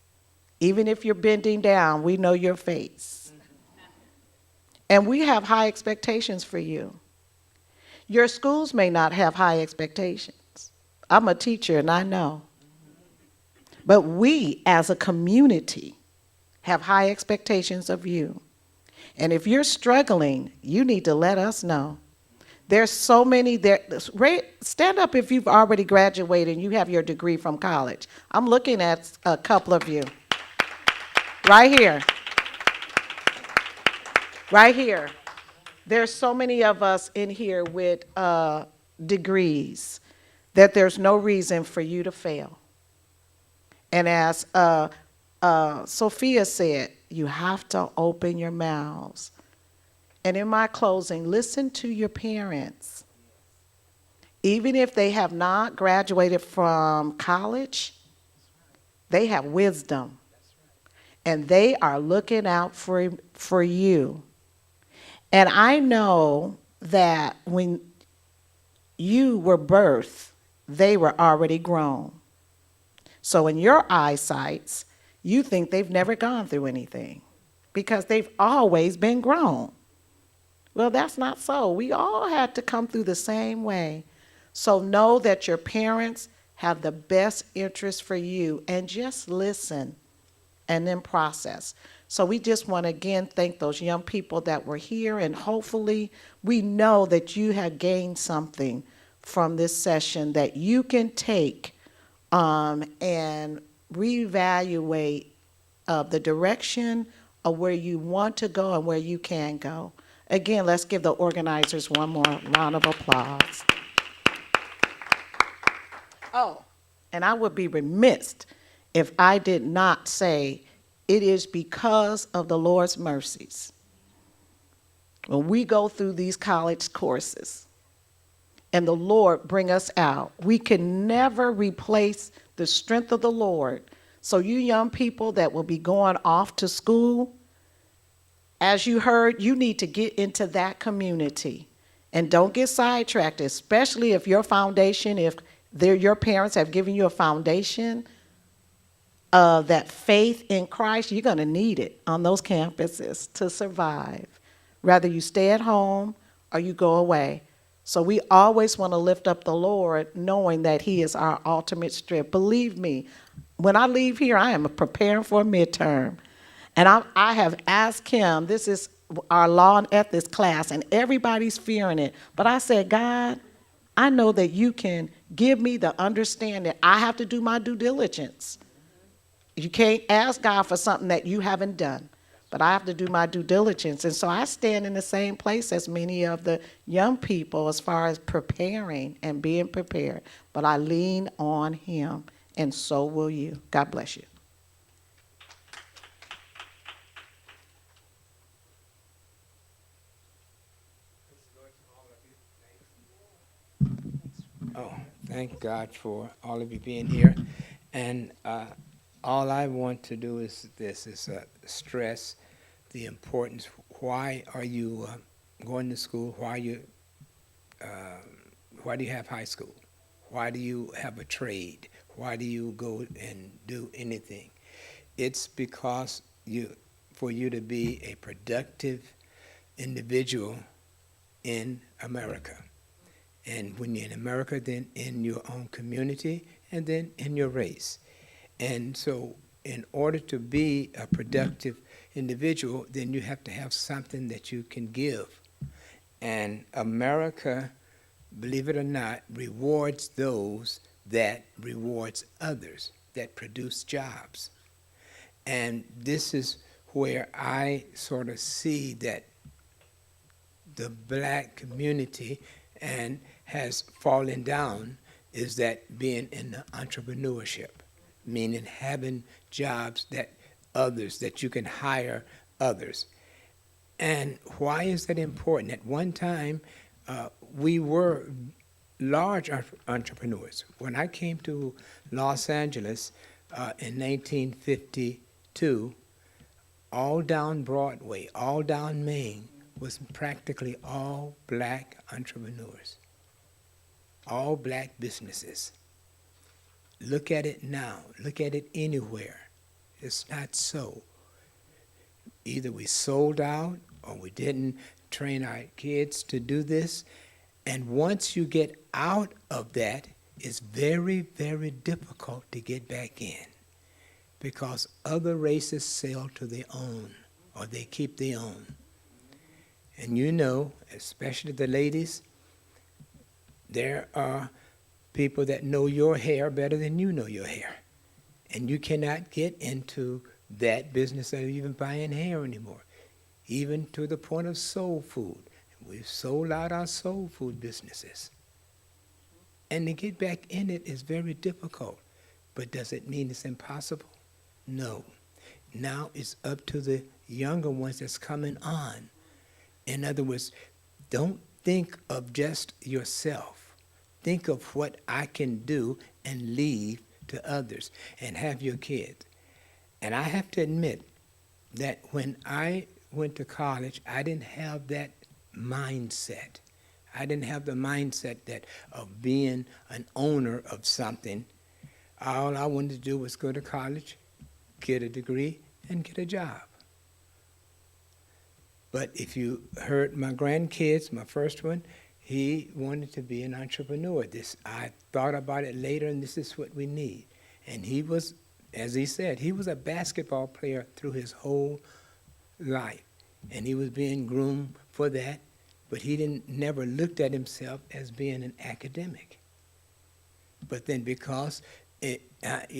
Even if you're bending down, we know your face. And we have high expectations for you. Your schools may not have high expectations. I'm a teacher and I know. But we as a community have high expectations of you. And if you're struggling, you need to let us know. There's so many there. Stand up if you've already graduated and you have your degree from college. I'm looking at a couple of you. Right here. Right here. There's so many of us in here with degrees that there's no reason for you to fail. And as Sophia said, you have to open your mouths. And in my closing, listen to your parents. Even if they have not graduated from college, they have wisdom. And they are looking out for you. And I know that when you were birthed, they were already grown. So in your eyesight, you think they've never gone through anything because they've always been grown. Well, that's not so. We all had to come through the same way. So know that your parents have the best interest for you, and just listen and then process. So we just want to again thank those young people that were here, and hopefully we know that you have gained something from this session that you can take and reevaluate the direction of where you want to go and where you can go. Again, let's give the organizers one more round of applause. Oh, and I would be remiss if I did not say it is because of the Lord's mercies. When we go through these college courses and the Lord bring us out, we can never replace the strength of the Lord. So you young people that will be going off to school, as you heard, you need to get into that community and don't get sidetracked, especially if your foundation, if your parents have given you a foundation of that faith in Christ, you're going to need it on those campuses to survive. Whether you stay at home or you go away. So we always want to lift up the Lord, knowing that He is our ultimate strength. Believe me, when I leave here, I am preparing for a midterm. And I have asked Him, this is our law and ethics class, and everybody's fearing it. But I said, God, I know that you can give me the understanding. I have to do my due diligence. You can't ask God for something that you haven't done. But I have to do my due diligence. And so I stand in the same place as many of the young people as far as preparing and being prepared. But I lean on Him, and so will you. God bless you. Oh, thank God for all of you being here. And all I want to do is stress the importance. Why are you going to school? Why do you have high school? Why do you have a trade? Why do you go and do anything? It's because for you to be a productive individual in America. And when you're in America, then in your own community, and then in your race. And so in order to be a productive individual, then you have to have something that you can give. And America, believe it or not, rewards those that rewards others, that produce jobs. And this is where I sort of see that the black community and has fallen down is that being in the entrepreneurship, meaning having jobs that you can hire others. And why is that important? At one time, we were large entrepreneurs. When I came to Los Angeles in 1952, all down Broadway, all down Main, was practically all black entrepreneurs, all black businesses. Look at it now. Look at it anywhere. It's not so. Either we sold out or we didn't train our kids to do this. And once you get out of that, it's very, very difficult to get back in because other races sell to their own or they keep their own. And you know, especially the ladies, there are people that know your hair better than you know your hair. And you cannot get into that business of even buying hair anymore, even to the point of soul food. We've sold out our soul food businesses. And to get back in it is very difficult. But does it mean it's impossible? No. Now it's up to the younger ones that's coming on. In other words, don't think of just yourself. Think of what I can do and leave to others and have your kids. And I have to admit that when I went to college, I didn't have that mindset. I didn't have the mindset of being an owner of something. All I wanted to do was go to college, get a degree, and get a job. But if you heard my grandkids, my first one, he wanted to be an entrepreneur. I thought about it later, and this is what we need. And he was, as he said, he was a basketball player through his whole life. And he was being groomed for that, but he never looked at himself as being an academic. But then because, you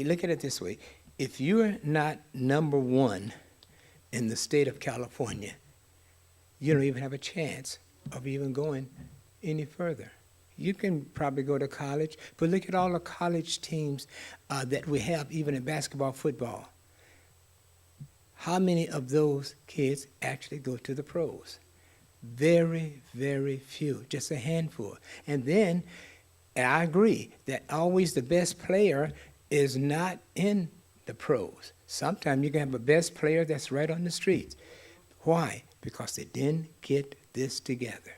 look at it this way, if you're not number one in the state of California, you don't even have a chance of even going any further. You can probably go to college, but look at all the college teams that we have, even in basketball, football. How many of those kids actually go to the pros? Very, very few, just a handful. And then, I agree that always the best player is not in the pros. Sometimes you can have a best player that's right on the streets. Why? Because they didn't get this together.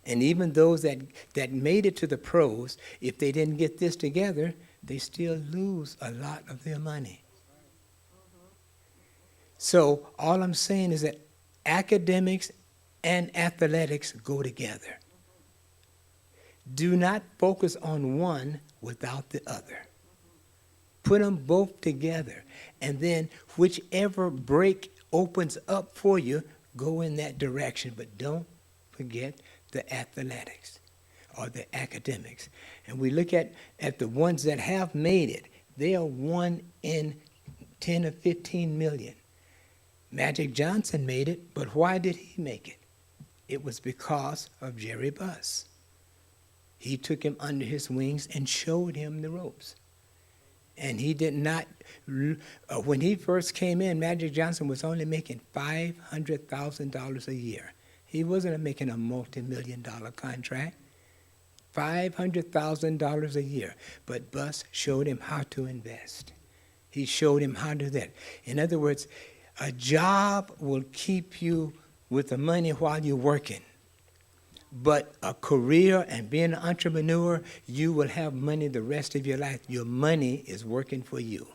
And even those that made it to the pros, if they didn't get this together, they still lose a lot of their money. So all I'm saying is that academics and athletics go together. Do not focus on one without the other. Put them both together. And then whichever break opens up for you, go in that direction. But don't forget the athletics or the academics. And we look at the ones that have made it. They are 1 in 10 or 15 million. Magic Johnson made it, but why did he make it? It was because of Jerry Buss. He took him under his wings and showed him the ropes. And he did not, when he first came in, Magic Johnson was only making $500,000 a year. He wasn't making a multi-million-dollar contract. $500,000 a year. But Buss showed him how to invest. He showed him how to do that. In other words, a job will keep you with the money while you're working. But a career and being an entrepreneur, you will have money the rest of your life. Your money is working for you.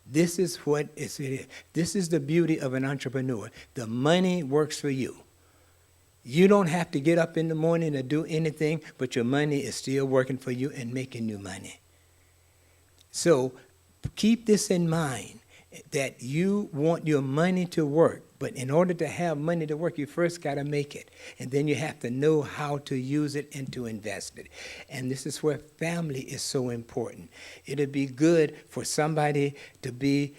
This is what it is. This is the beauty of an entrepreneur. The money works for you. You don't have to get up in the morning to do anything, but your money is still working for you and making you money. So keep this in mind, that you want your money to work. But in order to have money to work, you first got to make it. And then you have to know how to use it and to invest it. And this is where family is so important. It'd be good for somebody to be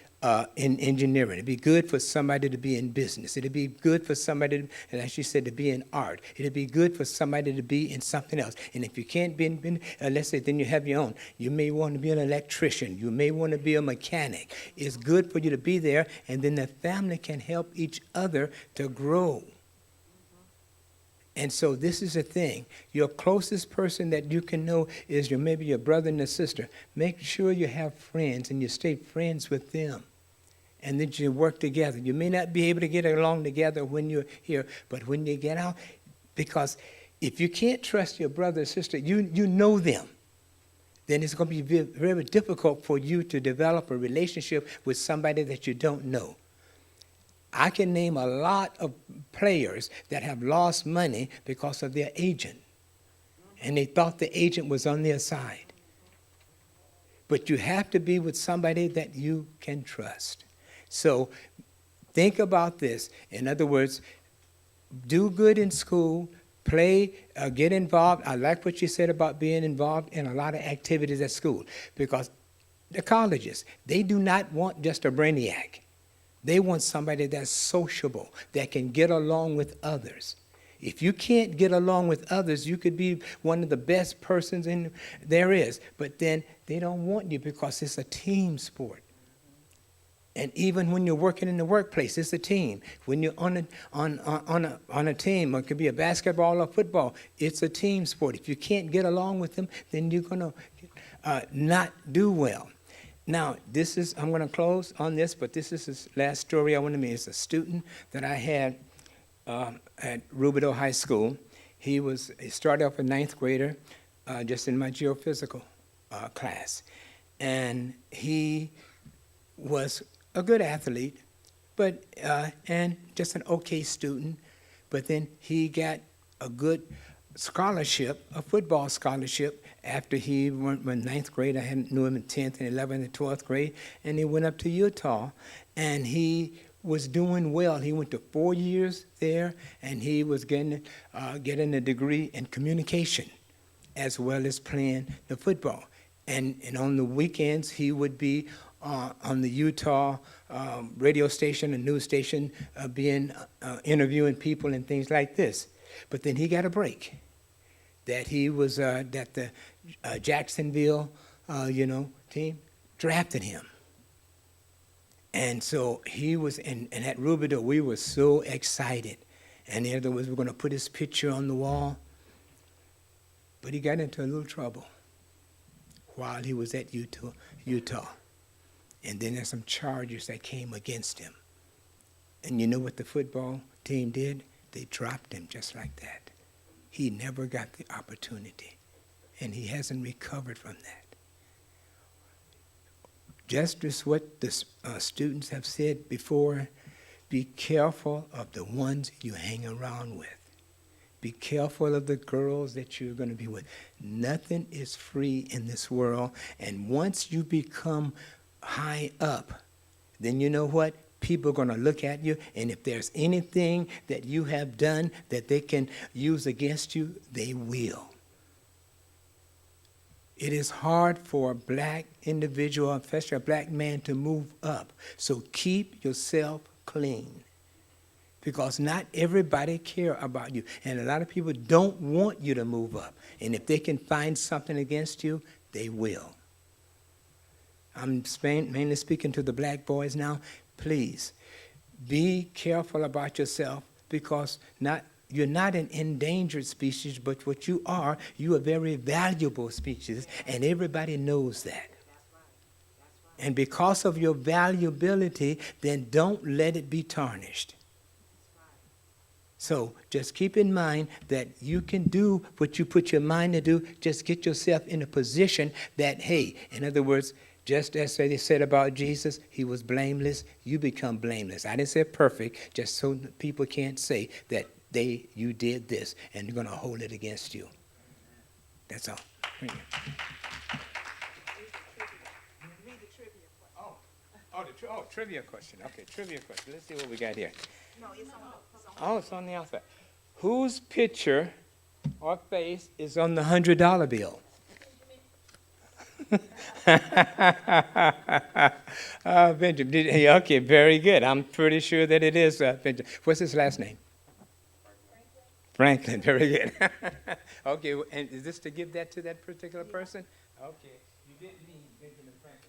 in engineering. It'd be good for somebody to be in business. It'd be good for somebody, and as she said, to be in art. It'd be good for somebody to be in something else. And if you can't be in, let's say, then you have your own. You may want to be an electrician. You may want to be a mechanic. It's good for you to be there, and then the family can help each other to grow. And so this is the thing. Your closest person that you can know is maybe your brother and a sister. Make sure you have friends and you stay friends with them. And then you work together. You may not be able to get along together when you're here, but when you get out, because if you can't trust your brother or sister, you know them, then it's going to be very difficult for you to develop a relationship with somebody that you don't know. I can name a lot of players that have lost money because of their agent. And they thought the agent was on their side. But you have to be with somebody that you can trust. So think about this. In other words, do good in school, play, get involved. I like what you said about being involved in a lot of activities at school. Because the colleges, they do not want just a brainiac. They want somebody that's sociable, that can get along with others. If you can't get along with others, you could be one of the best persons there is. But then they don't want you because it's a team sport. And even when you're working in the workplace, it's a team. When you're on a team, or it could be a basketball or football, it's a team sport. If you can't get along with them, then you're going to not do well. Now, I'm going to close on this, but this is the last story I want to make. It's a student that I had at Rubidoux High School. He started off a 9th grader just in my geophysical class. And he was a good athlete, but and just an okay student. But then he got a good scholarship, a football scholarship, after he went in 9th grade. I knew him in 10th and 11th and 12th grade, and he went up to Utah, and he was doing well. He went to 4 years there, and he was getting a degree in communication as well as playing the football. And on the weekends, he would be on the Utah radio station and news station interviewing people and things like this. But then he got a break. That he was that the Jacksonville team drafted him. And so he was, and at Rubidoux, we were so excited. And in other words, we're going to put his picture on the wall. But he got into a little trouble while he was at Utah. And then there's some charges that came against him. And you know what the football team did? They dropped him just like that. He never got the opportunity, and he hasn't recovered from that. Just as what the students have said before, be careful of the ones you hang around with. Be careful of the girls that you're going to be with. Nothing is free in this world, and once you become high up, then you know what? People are going to look at you, and if there's anything that you have done that they can use against you, they will. It is hard for a black individual, especially a black man, to move up. So keep yourself clean, because not everybody care about you, and a lot of people don't want you to move up. And if they can find something against you, they will. I'm mainly speaking to the black boys now. Please, be careful about yourself, because you're not an endangered species, but what you are a very valuable species, and everybody knows that. And because of your valuability, then don't let it be tarnished. So just keep in mind that you can do what you put your mind to do. Just get yourself in a position that, hey, in other words, just as they said about Jesus, he was blameless, you become blameless. I didn't say perfect, just so people can't say that you did this and you're going to hold it against you. That's all. Thank you. Trivia question. Okay, trivia question. Let's see what we got here. It's on the outside. Whose picture or face is on the $100 bill? Benjamin. Okay, very good. I'm pretty sure that it is Benjamin. What's his last name? Franklin. Very good. Okay, and is this to give that to that particular person? Okay, you didn't mean Benjamin Franklin.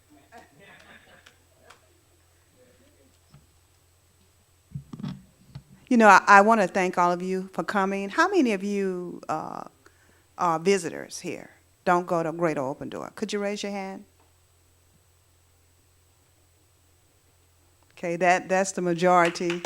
You know, I want to thank all of you for coming. How many of you are visitors here? Don't go to Greater Open Door. Could you raise your hand? Okay, that's the majority.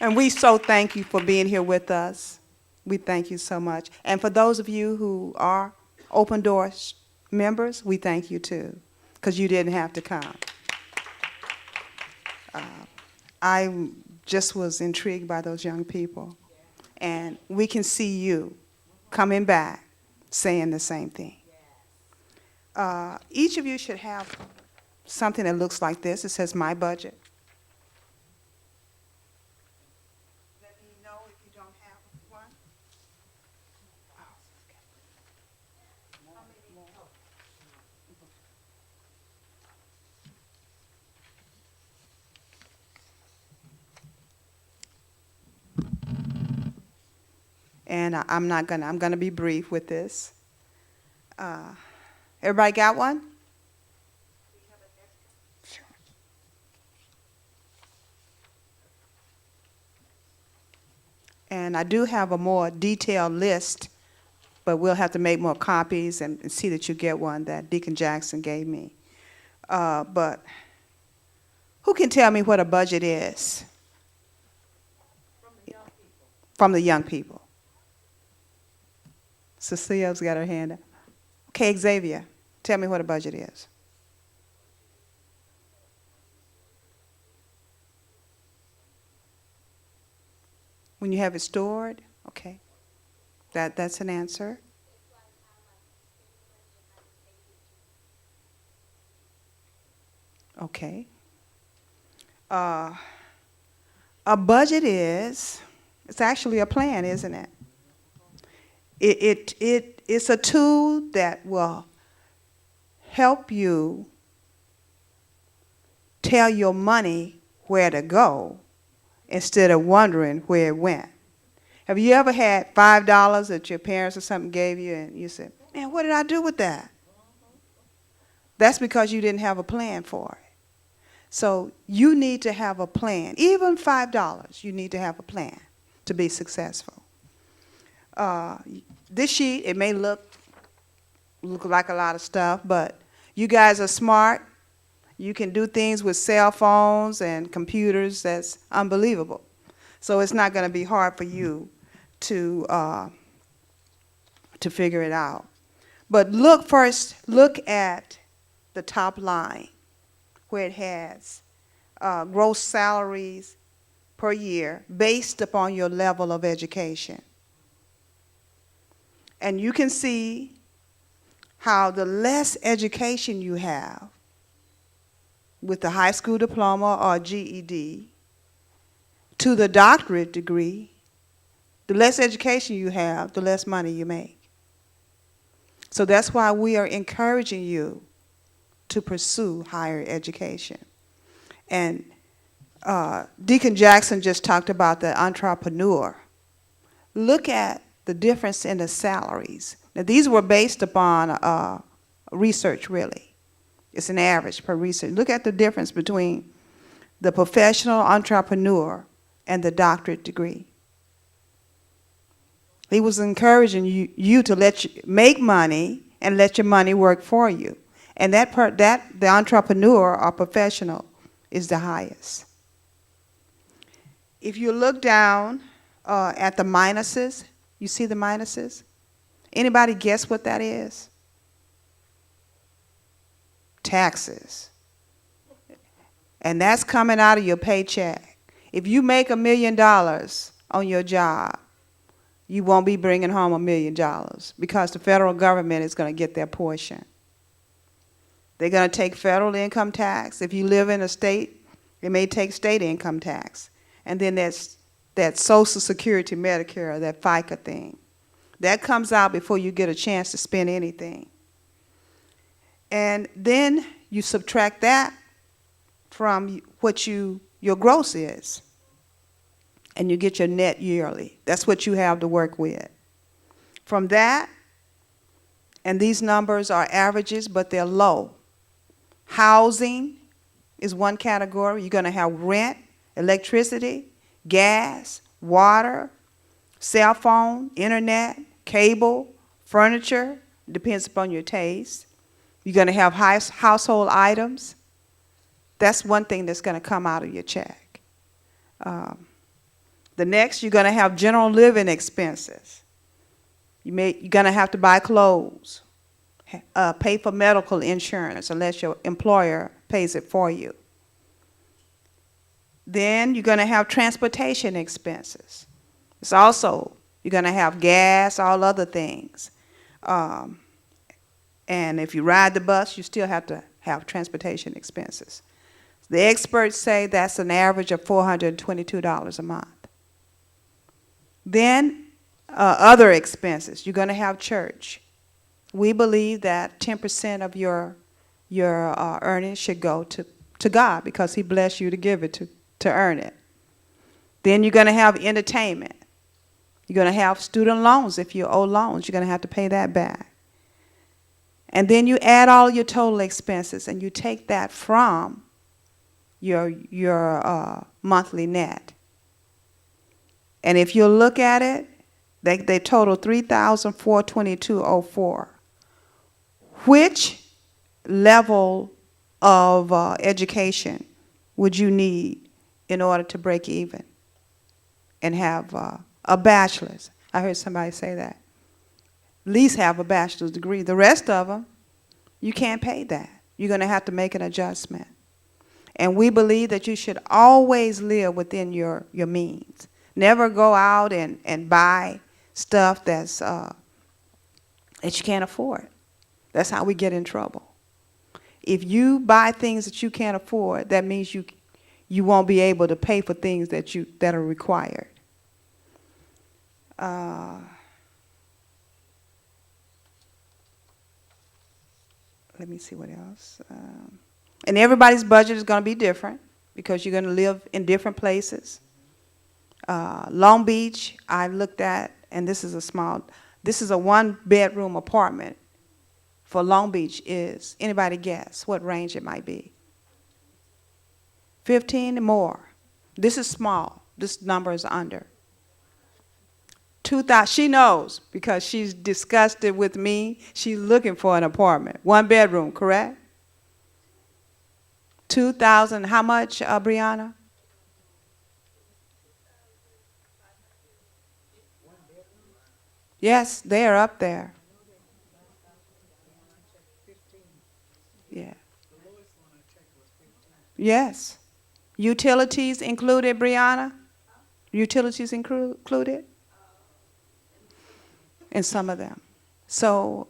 And we so thank you for being here with us. We thank you so much. And for those of you who are Open Doors members, we thank you too, because you didn't have to come. I just was intrigued by those young people. And we can see you coming back saying the same thing. Each of you should have something that looks like this. It says my budget. Let me know if you don't have one. And I'm gonna be brief with this. Everybody got one? Sure. And I do have a more detailed list, but we'll have to make more copies and see that you get one that Deacon Jackson gave me. But who can tell me what a budget is? From the young people. Cecile's got her hand up. Okay, Xavier, tell me what a budget is. When you have it stored, okay. That's an answer. Okay. A budget it's actually a plan, isn't it? It's a tool that will help you tell your money where to go instead of wondering where it went. Have you ever had $5 that your parents or something gave you and you said, man, what did I do with that? That's because you didn't have a plan for it. So you need to have a plan. Even $5, you need to have a plan to be successful. This sheet, it may look like a lot of stuff, but you guys are smart, You can do things with cell phones and computers that's unbelievable. So it's not going to be hard for you to figure it out. But look at the top line where it has gross salaries per year based upon your level of education. And you can see how the less education you have with the high school diploma or GED to the doctorate degree, the less education you have, the less money you make. So that's why we are encouraging you to pursue higher education. And Deacon Jackson just talked about the entrepreneur. Look at the difference in the salaries. Now, these were based upon research, really. It's an average per research. Look at the difference between the professional entrepreneur and the doctorate degree. He was encouraging you to make money and let your money work for you. And the entrepreneur or professional is the highest. If you look down at the minuses, you see the minuses? Anybody guess what that is? Taxes. And that's coming out of your paycheck. If you make $1 million on your job, you won't be bringing home $1 million because the federal government is going to get their portion. They're going to take federal income tax. If you live in a state, they may take state income tax. And then there's that Social Security, Medicare, that FICA thing. That comes out before you get a chance to spend anything. And then you subtract that from what your gross is. And you get your net yearly. That's what you have to work with. From that, and these numbers are averages, but they're low. Housing is one category. You're going to have rent, electricity, gas, water, cell phone, internet, cable, furniture, depends upon your taste. You're going to have household items. That's one thing that's going to come out of your check. The next, you're going to have general living expenses. You're going to have to buy clothes, pay for medical insurance unless your employer pays it for you. Then you're going to have transportation expenses. It's also, you're going to have gas, all other things. And if you ride the bus, you still have to have transportation expenses. The experts say that's an average of $422 a month. Then other expenses. You're going to have church. We believe that 10% of your earnings should go to God because He blessed you to give it to earn it. Then you're going to have entertainment. You're going to have student loans. If you owe loans, you're going to have to pay that back. And then you add all your total expenses and you take that from your monthly net. And if you look at it, they total $3,422.04. Which level of education would you need in order to break even and have a bachelor's? I heard somebody say that. At least have a bachelor's degree. The rest of them, you can't pay that. You're going to have to make an adjustment. And we believe that you should always live within your means. Never go out and buy stuff that you can't afford. That's how we get in trouble. If you buy things that you can't afford, that means you won't be able to pay for things that are required. Let me see what else. And everybody's budget is going to be different because you're going to live in different places. Long Beach, I looked at, and this is a 1-bedroom apartment for Long Beach is, anybody guess what range it might be? 15 and more. This is small. This number is under. 2,000. She knows because she's discussed it with me. She's looking for an apartment. 1 bedroom, correct? 2,000, how much, Brianna? Yes, they are up there. Yeah. Yes. Utilities included, Brianna? Utilities included? In some of them. So,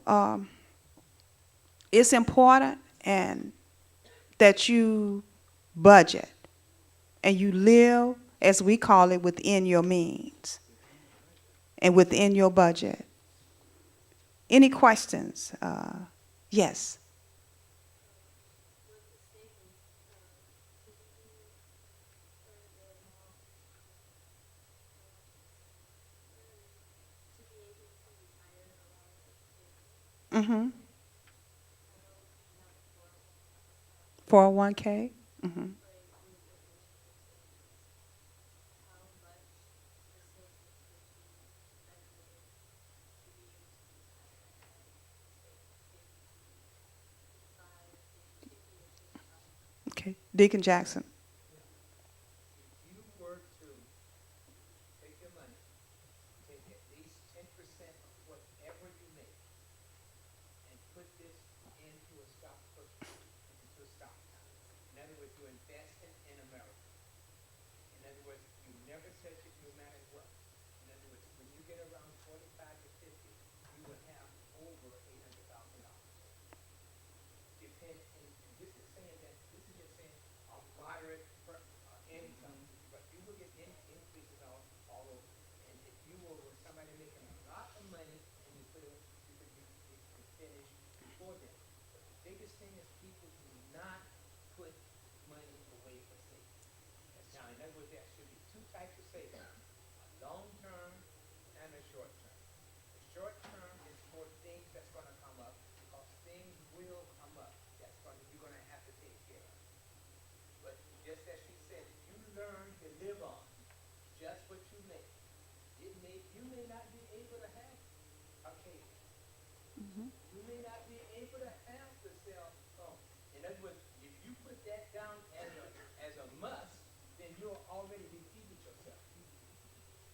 it's important and that you budget and you live, as we call it, within your means and within your budget. Any questions? Yes. Mm-hmm. 401k? Mm-hmm. Okay. Deacon Jackson. If you were to take your money, take at least 10% of whatever you make, and put this into a stock purchase, into a stock. In other words, you invest it in America. In other words, you never touch it no matter what. In other words, when you get around 45 to 50, you will have over $800,000. Depend, and this is saying that, this is just saying a moderate income, but you will get increases all over. And if you were with somebody making a lot of money and you put it, you could finish before them. But the biggest thing is people do not put money away for savings. Now, in other words, there should be two types of savings, a long term and a short term. The short term is for things that's gonna come up, because things will come up. That's gonna, you're gonna have to take care of. But just as she said, if you learn to live on just what you make, you may not be able to have a cake. You may not be able to have the cell phone. In other words, if you put that down as a must, then you'll already defeated yourself.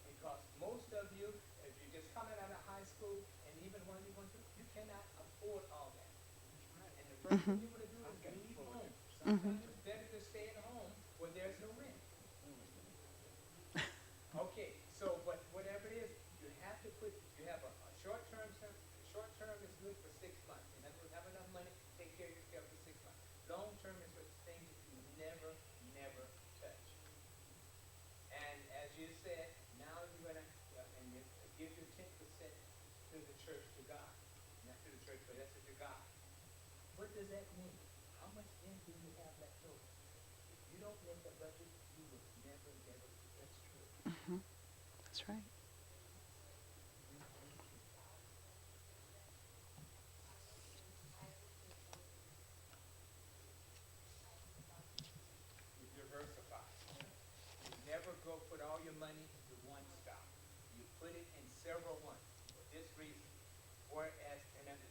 Because most of you, if you're just coming out of high school, and even when you want to, you cannot afford all that. And the first thing you want to do is leave home. Sometimes it's better to stay at home where there's no rent. Okay, so but whatever it is, you have to put, you have a short term is good for 6 months. In other words, have enough money, take care of yourself for 6 months. Long term is for things that you never, never touch. And as you said, now you're gonna, and you give your 10% to the church, to God. Not to the church, but that's to God. What does that mean? How much then do you have left over? If you don't make a budget, you will never, never, that's true. That's right. You diversify. You never go put all your money into one stock. You put it in several ones for this reason. Whereas, and then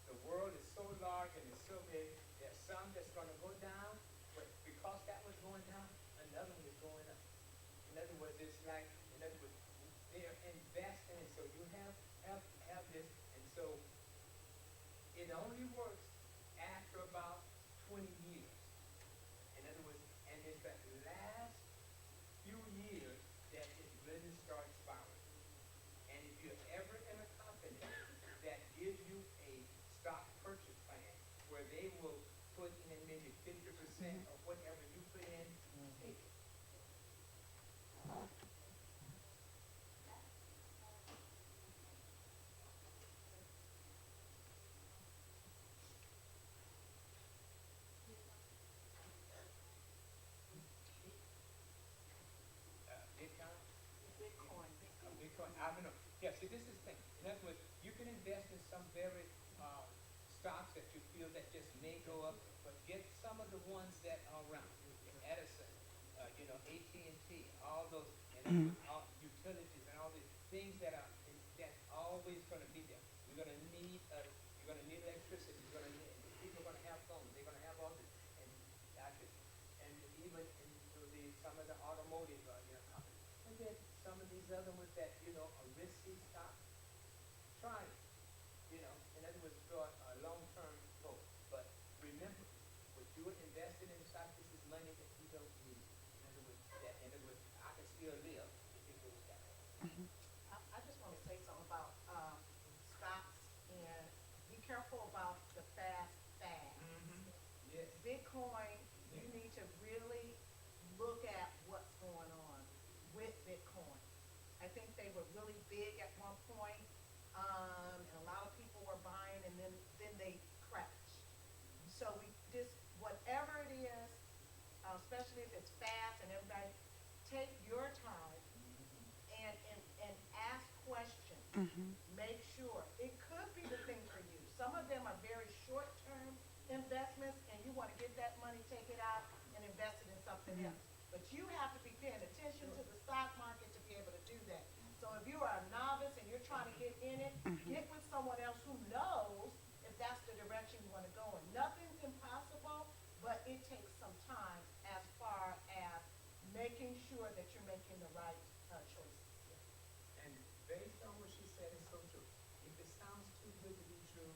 the world is so large and it's so big, there's some that's gonna go down, but because that was going down, another one is going up. In other words, it's like, in other words, they're investing, and so you have this, and so it only works after about 20 years. In other words, and it's that last few years that it really starts spiraling. And if you're ever in a company that gives you a stock purchase plan where they will put in maybe 50% of whatever you put in, take it. Bitcoin? Bitcoin, I don't know. Yeah, see, this is the thing. In other words, you can invest in some very stocks that you feel that just may go up, but get some of the ones that are around. Edison, AT&T, all those, and all utilities and all these things that's always going to be there. You're going to need electricity. People are going to have phones. They're going to have all this. And I could some of the automotive, companies. And then some of these other ones that, are risky stocks, try it. In other words, for a long-term goal. But remember, what you're investing in stock, this is money that you don't need. In other words, I can still live if it goes down. I just want to say something about stocks and be careful about the fast fads. Yes. Bitcoin, you need to really look at what's going on with Bitcoin. I think they were really big at one point, and a lot of people were buying, and then they crashed. So we just, whatever it is, especially if it's fast and everybody, take your time and ask questions. Make sure. It could be the thing for you. Some of them are very short-term investments, and you want to get that money, take it out, and invest it in something else. But you have to be paying attention to the stock market to be able to do that. So if you are a novice and you're trying to get in it, get with someone else who knows if that's the direction you want to go in. Nothing's impossible, but it takes some time as far as making sure that you're making the right choices. And based on what she said, it's so true. If it sounds too good to be true,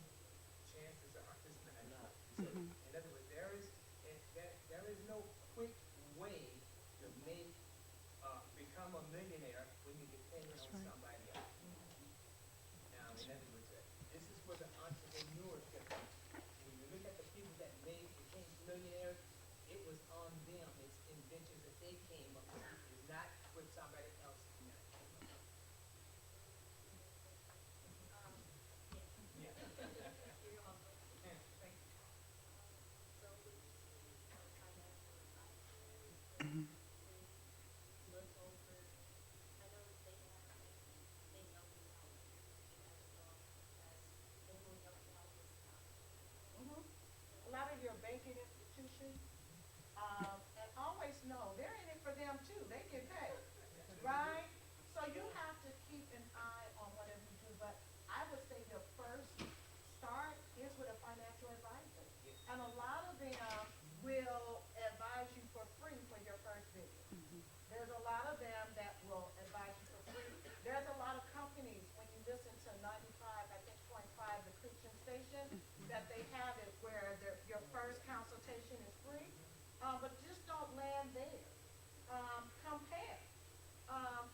chances are it's not. So, in other words, there is no quick way to become a millionaire when you depend on somebody else. Now, in other words, this is where the entrepreneurs get. When you look at the people that became millionaires, it was on them. It's inventions that they came up with. It's not what somebody else came up with. Yeah. A lot of your banking institutions, and always know, they're in it for them too, they get paid, right? So you have to keep an eye on whatever you do, but I would say your first start is with a financial advisor. And a lot of them will advise you for free for your first visit. There's a lot of them that will advise you for free. There's a lot of companies, when you listen to 95, I think, .5, the Christian station, that they have it where your first consultation is free. But just don't land there. Compare.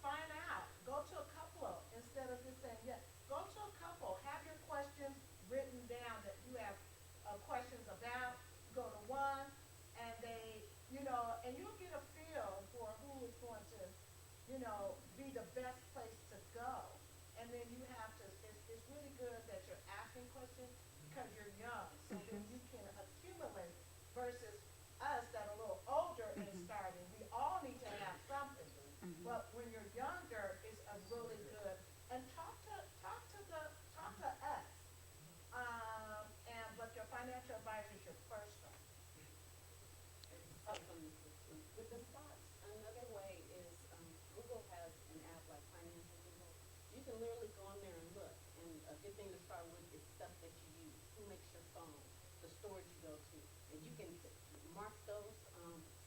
Find out. Go to a couple instead of just saying yes. Go to a couple. Have your questions written down that you have questions about. Go to one, and and you'll get a feel for who is going to, be the best place to go. And then you have to, it's really good that you're asking questions because you're young, so then you can accumulate versus us that are a little older and starting. We all need to have something. But when you're younger, it's a really good, and talk to us. But your financial advisor is your first one. With the stocks, another way is Google has an app like Financial Google. You can literally go on there and look, and a good thing to start with is stuff that you use. Who makes your phone? The stores you go to, and you can mark those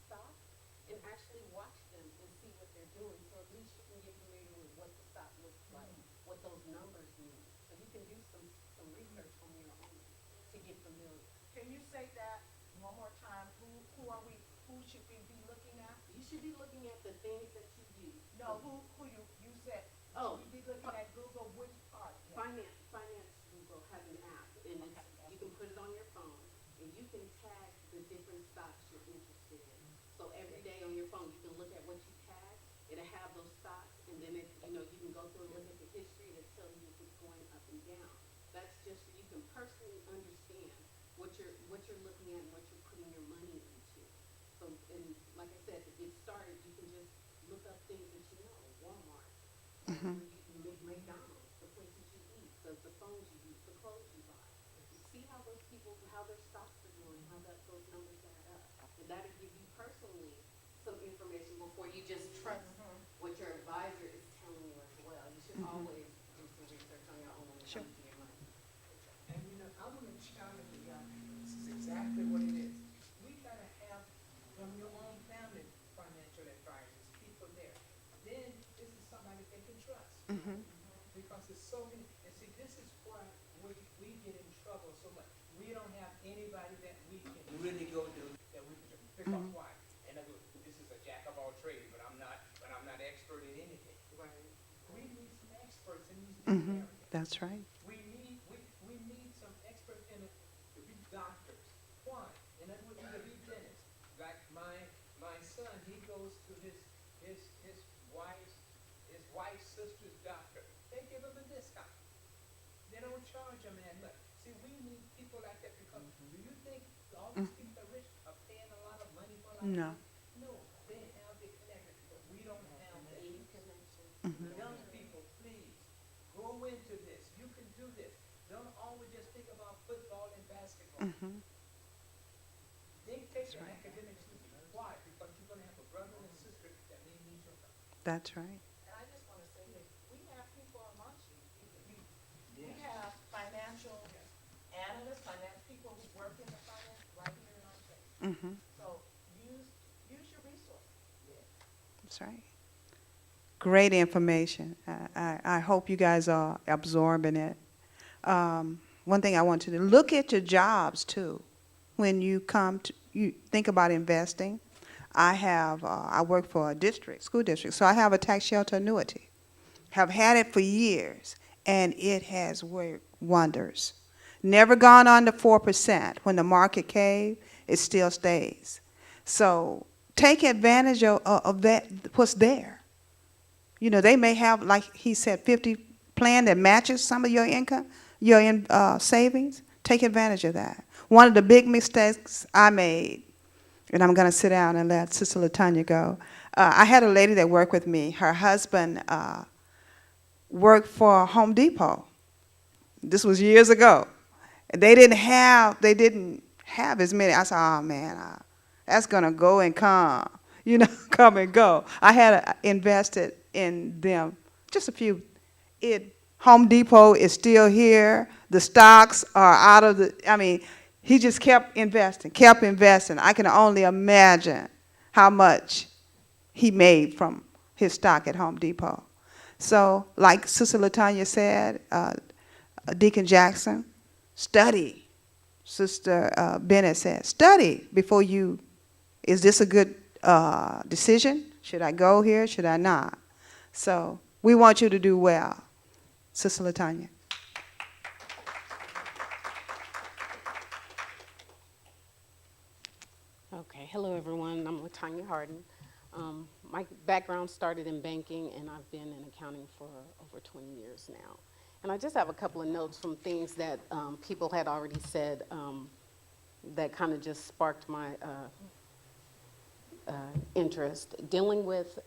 stocks and actually watch them and see what they're doing. So at least you can get familiar with what the stock looks like, what those numbers mean. So you can do some research on your own to get familiar. Can you say that one more time? Who should we be looking at? You should be looking at the things that you use. No, who you said? Oh. Should we be looking at Google, which part? Finance Google has an app, and you can put it on your phone, and you can tag the different stocks you're interested in. So every day on your phone, you can look at what you tag. It'll have those stocks, and then you can go through and look at the history to tell you if it's going up and down. That's just so you can personally understand what you're looking at and what you're putting your money into. So, and like I said, to get started, you can just look up things that you know, Walmart, McDonald's, the places you eat, the phones you use, the clothes you buy. See how those people, how their stocks are doing, how those numbers add up. And that'll give you personally some information before you just trust what your advisor is telling you as well. You should always do some research on your own when it comes to your money. And I want to challenge you guys. This is exactly what it is. We gotta have from your own family financial advisor. trust. Because there's so many, and see, this is why we get in trouble so much. We don't have anybody that we can really go to, that we can, because why? And this is a jack of all trades, but I'm not expert in anything. Right. We need some experts in these different areas. That's right. We need some experts in it to be doctors. Why? And that would be to be dentists. Like my son, he goes to his wife's sister's doctor. They give him a discount. They don't charge him that much. See, we need people like that because do you think all these people that are rich are paying a lot of money for like No. that? No, they have the connection, but we don't have that. Young people, please, go into this. You can do this. Don't always just think about football and basketball. They take the academics with you. Why? Because you're going to have a brother and sister that may need your help. That's right. And I just want to say this, we have people amongst you. We have financial analysts, finance people who work in the finance right here in our state. So use your resources. That's right. Great information. I hope you guys are absorbing it. One thing I want you to look at your jobs too. When you you think about investing. I work for a school district, so I have a tax shelter annuity. Have had it for years, and it has worked wonders. Never gone under 4%. When the market caved, it still stays. So take advantage of that, what's there. You know, they may have, like he said, 50 plan that matches some of your income, your savings. Take advantage of that. One of the big mistakes I made, and I'm going to sit down and let Sister LaTanya go. I had a lady that worked with me. Her husband worked for Home Depot. This was years ago. They didn't have as many. I said, oh man, that's going to go and come, come and go. I had invested in them, just a few. Home Depot is still here. The stocks are out of he just kept investing. I can only imagine how much he made from his stock at Home Depot. So, like Sister LaTanya said, Deacon Jackson, study. Sister Bennett said, study before is this a good decision? Should I go here? Should I not? So, we want you to do well. Sister LaTanya. Okay, hello everyone, I'm LaTanya Harden. My background started in banking and I've been in accounting for over 20 years now. And I just have a couple of notes from things that people had already said that kind of just sparked my interest. Dealing with,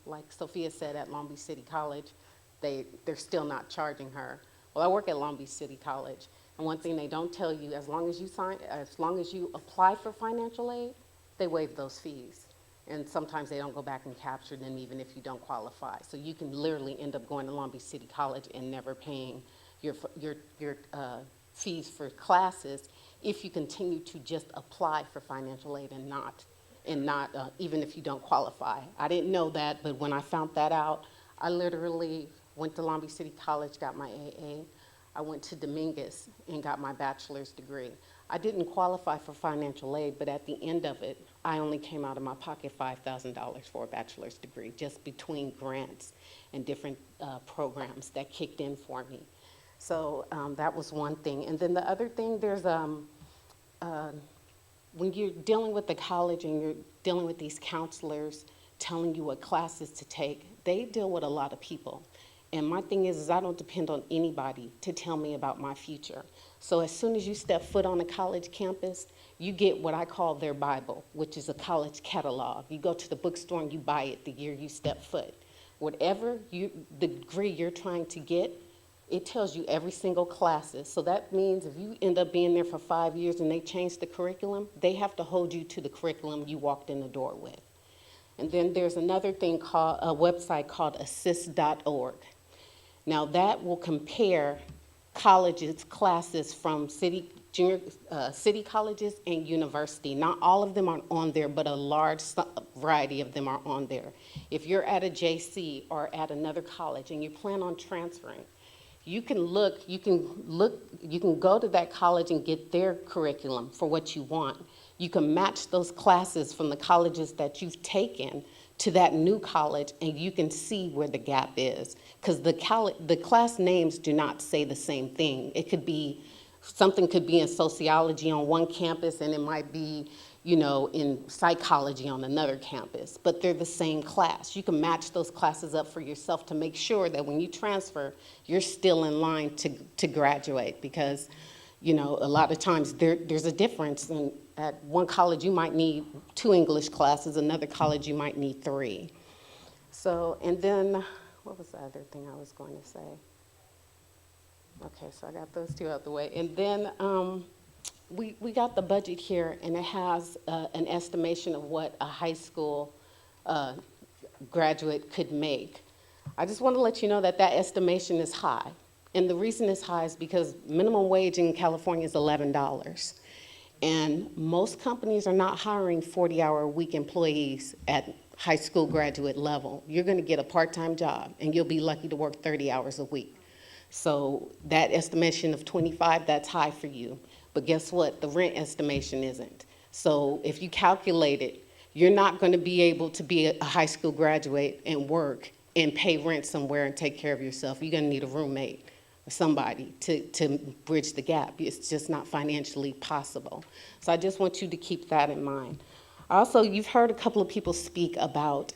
like Sophia said, at Long Beach City College, they're still not charging her. Well, I work at Long Beach City College, and one thing they don't tell you, as long as you apply for financial aid, they waive those fees. And sometimes they don't go back and capture them even if you don't qualify. So you can literally end up going to Long Beach City College and never paying your fees for classes if you continue to just apply for financial aid and not even if you don't qualify. I didn't know that, but when I found that out, I literally went to Long Beach City College, got my AA. I went to Dominguez and got my bachelor's degree. I didn't qualify for financial aid, but at the end of it, I only came out of my pocket $5,000 for a bachelor's degree, just between grants and different programs that kicked in for me. So that was one thing. And then the other thing, there's when you're dealing with the college and you're dealing with these counselors telling you what classes to take, they deal with a lot of people. And my thing is I don't depend on anybody to tell me about my future. So as soon as you step foot on a college campus, you get what I call their Bible, which is a college catalog. You go to the bookstore and you buy it the year you step foot. Whatever the degree you're trying to get, it tells you every single classes. So that means if you end up being there for 5 years and they change the curriculum, they have to hold you to the curriculum you walked in the door with. And then there's another thing called a website called assist.org. Now that will compare colleges, classes from city colleges and university. Not all of them are on there, but a large variety of them are on there. If you're at a JC or at another college and you plan on transferring, you can go to that college and get their curriculum for what you want. You can match those classes from the colleges that you've taken to that new college, and you can see where the gap is. Because the class names do not say the same thing. It could be, something could be in sociology on one campus, and it might be, in psychology on another campus, but they're the same class. You can match those classes up for yourself to make sure that when you transfer, you're still in line to graduate, because, a lot of times there's a difference. And at one college, you might need 2 English classes, another college, you might need 3. So, and then, what was the other thing I was going to say? Okay, so I got those 2 out the way. And then, we got the budget here, and it has an estimation of what a high school graduate could make. I just want to let you know that that estimation is high. And the reason it's high is because minimum wage in California is $11. And most companies are not hiring 40-hour-a-week employees at high school graduate level. You're going to get a part-time job, and you'll be lucky to work 30 hours a week. So that estimation of 25, that's high for you. But guess what? The rent estimation isn't. So if you calculate it, you're not going to be able to be a high school graduate and work and pay rent somewhere and take care of yourself. You're going to need a roommate or somebody to bridge the gap. It's just not financially possible. So I just want you to keep that in mind. Also, you've heard a couple of people speak about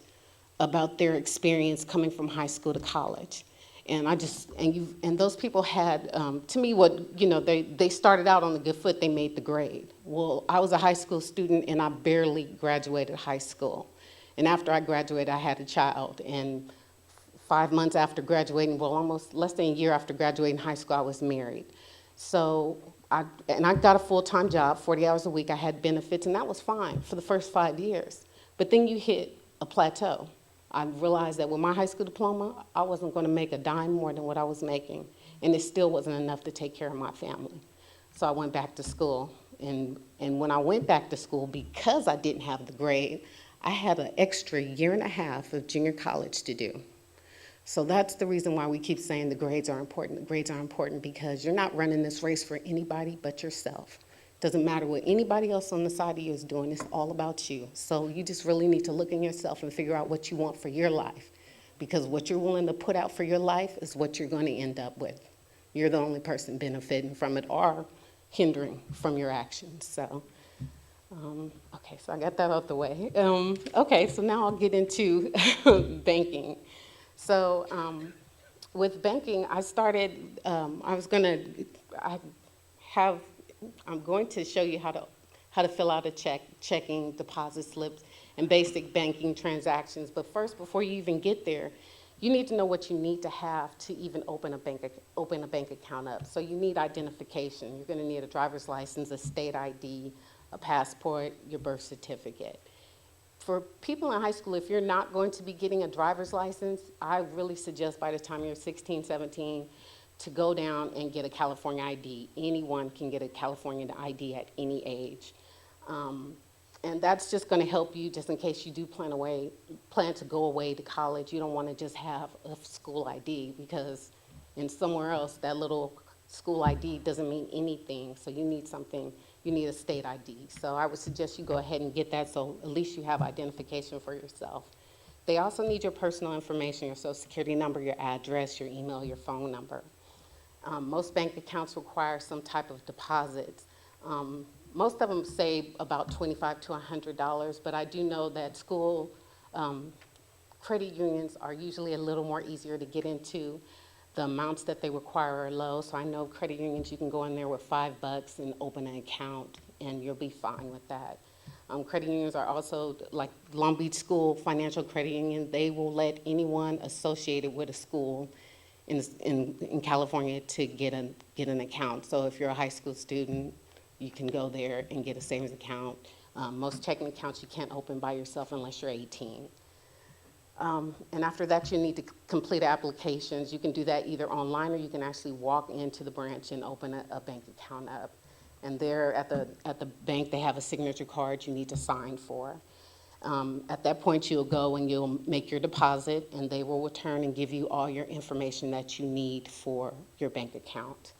their experience coming from high school to college. And those people had, to me, they started out on a good foot, they made the grade. Well, I was a high school student, and I barely graduated high school. And after I graduated, I had a child. And 5 months after graduating, well, almost less than a year after graduating high school, I was married. So, I got a full-time job, 40 hours a week. I had benefits, and that was fine for the first 5 years. But then you hit a plateau. I realized that with my high school diploma, I wasn't going to make a dime more than what I was making, and it still wasn't enough to take care of my family. So I went back to school, and when I went back to school, because I didn't have the grade, I had an extra 1.5 years of junior college to do. So that's the reason why we keep saying the grades are important. The grades are important because you're not running this race for anybody but yourself. Doesn't matter what anybody else on the side of you is doing, it's all about you. So you just really need to look in yourself and figure out what you want for your life. Because what you're willing to put out for your life is what you're going to end up with. You're the only person benefiting from it or hindering from your actions. So, okay, so I got that out the way. Okay, so now I'll get into banking. So with banking, I started, I'm going to show you how to fill out a checking deposit slips and basic banking transactions. But first, before you even get there, you need to know what you need to have to even open a bank account up. So you need identification. You're going to need a driver's license, a state ID, a passport, your birth certificate. For people in high school, if you're not going to be getting a driver's license, I really suggest by the time you're 16, 17, to go down and get a California ID. Anyone can get a California ID at any age. And that's just going to help you just in case you do plan to go away to college. You don't want to just have a school ID because in somewhere else, that little school ID doesn't mean anything. So you need something, you need a state ID. So I would suggest you go ahead and get that so at least you have identification for yourself. They also need your personal information, your social security number, your address, your email, your phone number. Most bank accounts require some type of deposits. Most of them say about $25 to $100, but I do know that school credit unions are usually a little more easier to get into. The amounts that they require are low, so I know credit unions, you can go in there with $5 and open an account, and you'll be fine with that. Credit unions are also, like Long Beach School Financial Credit Union, they will let anyone associated with a school in California to get an account. So if you're a high school student, you can go there and get a savings account. Most checking accounts you can't open by yourself unless you're 18. And after that, you need to complete applications. You can do that either online or you can actually walk into the branch and open a bank account up. And there at the bank, they have a signature card you need to sign for. At that point, you'll go and you'll make your deposit, and they will return and give you all your information that you need for your bank account.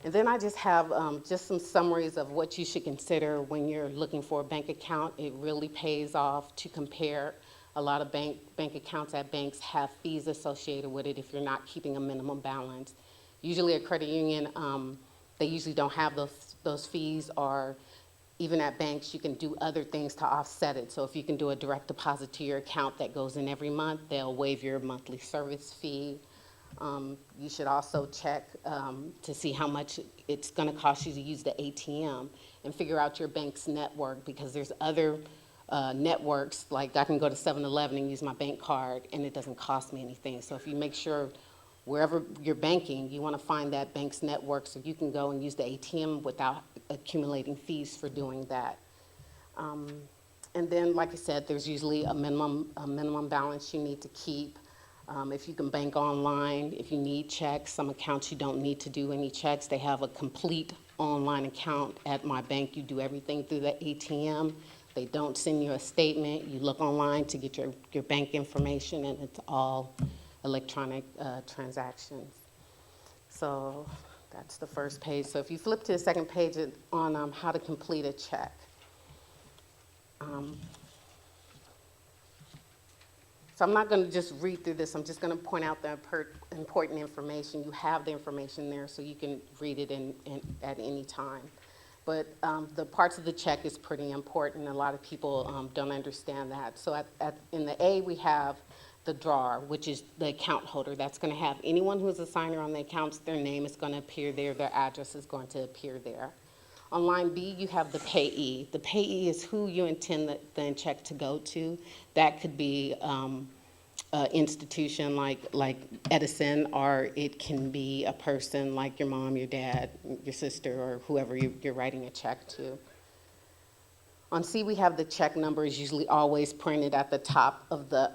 And then I just have just some summaries of what you should consider when you're looking for a bank account. It really pays off to compare. A lot of bank accounts at banks have fees associated with it if you're not keeping a minimum balance. Usually a credit union, they usually don't have those fees, or even at banks, you can do other things to offset it. So if you can do a direct deposit to your account that goes in every month, they'll waive your monthly service fee. You should also check to see how much it's going to cost you to use the ATM and figure out your bank's network, because there's other networks, like I can go to 7-Eleven and use my bank card and it doesn't cost me anything. So if you make sure wherever you're banking, you want to find that bank's network so you can go and use the ATM without accumulating fees for doing that. And then, like I said, there's usually a minimum balance you need to keep. If you can bank online, if you need checks, some accounts you don't need to do any checks. They have a complete online account at my bank. You do everything through the ATM. They don't send you a statement. You look online to get your bank information, and it's all electronic transactions. So that's the first page. So if you flip to the second page on how to complete a check. So I'm not going to just read through this. I'm just going to point out the important information. You have the information there, so you can read it at any time. But the parts of the check is pretty important. A lot of people don't understand that. So in the A, we have the drawer, which is the account holder. That's going to have anyone who is a signer on the accounts, their name is going to appear there, their address is going to appear there. On line B, you have the payee. The payee is who you intend the check to go to. That could be an institution like Edison, or it can be a person like your mom, your dad, your sister, or whoever you're writing a check to. On C, we have the check number is usually always printed at the top of the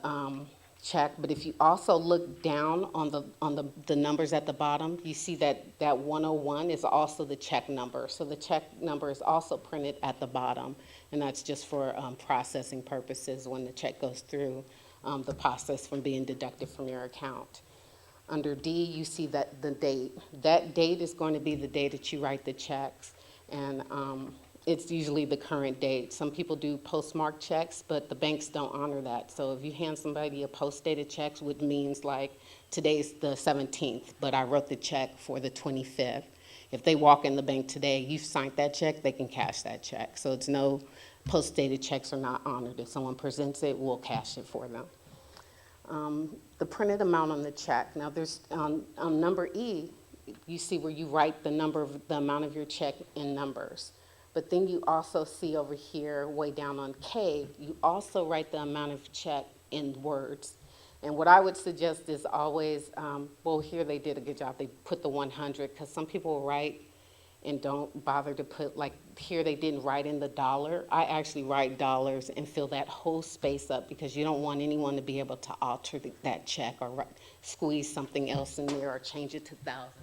check, but if you also look down on the numbers at the bottom, you see that 101 is also the check number. So the check number is also printed at the bottom, and that's just for processing purposes when the check goes through the process from being deducted from your account. Under D, you see that the date. That date is going to be the day that you write the checks, and it's usually the current date. Some people do postmarked checks, but the banks don't honor that. So if you hand somebody a post-dated check, which means like today's the 17th, but I wrote the check for the 25th. If they walk in the bank today, you've signed that check, they can cash that check. So it's no post-dated checks are not honored. If someone presents it, we'll cash it for them. The printed amount on the check. Now there's on number E, you see where you write the amount of your check in numbers. But then you also see over here, way down on K, you also write the amount of check in words. And what I would suggest is always, well, here they did a good job. They put the 100, because some people write and don't bother to put, like here they didn't write in the dollar. I actually write dollars and fill that whole space up, because you don't want anyone to be able to alter that check or squeeze something else in there or change it to thousands.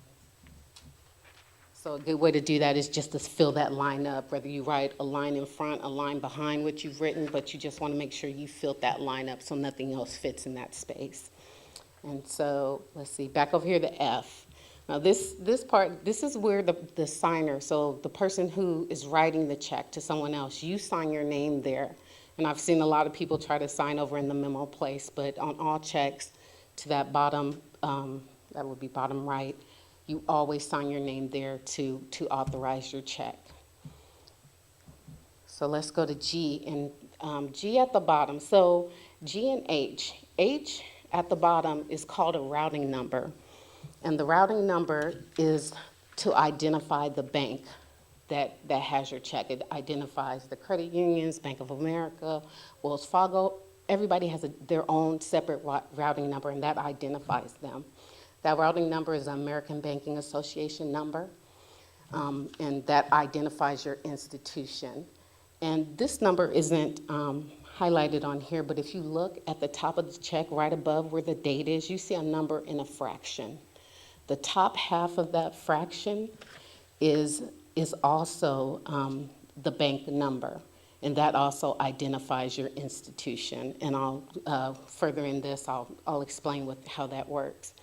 So a good way to do that is just to fill that line up, whether you write a line in front, a line behind what you've written, but you just want to make sure you filled that line up so nothing else fits in that space. And so, let's see, back over here, the F. Now this part, this is where the signer, so the person who is writing the check to someone else, you sign your name there. And I've seen a lot of people try to sign over in the memo place, but on all checks to that bottom, that would be bottom right, you always sign your name there to authorize your check. So let's go to G, and G at the bottom. So G and H. H at the bottom is called a routing number. And the routing number is to identify the bank that has your check. It identifies the credit unions, Bank of America, Wells Fargo. Everybody has their own separate routing number, and that identifies them. That routing number is an American Banking Association number, and that identifies your institution. And this number isn't highlighted on here, but if you look at the top of the check right above where the date is, you see a number in a fraction. The top half of that fraction is also the bank number. And that also identifies your institution. And I'll, further in this, I'll explain how that works.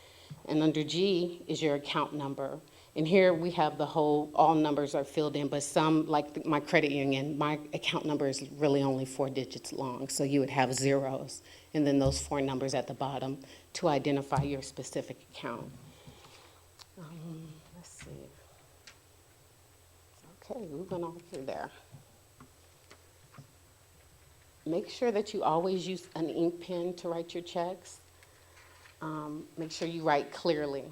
And under G is your account number. And here we have all numbers are filled in, but some, like my credit union, my account number is really only 4 digits long. So you would have zeros, and then those 4 numbers at the bottom to identify your specific account. Let's see. Okay, we went all through there. Make sure that you always use an ink pen to write your checks. Make sure you write clearly.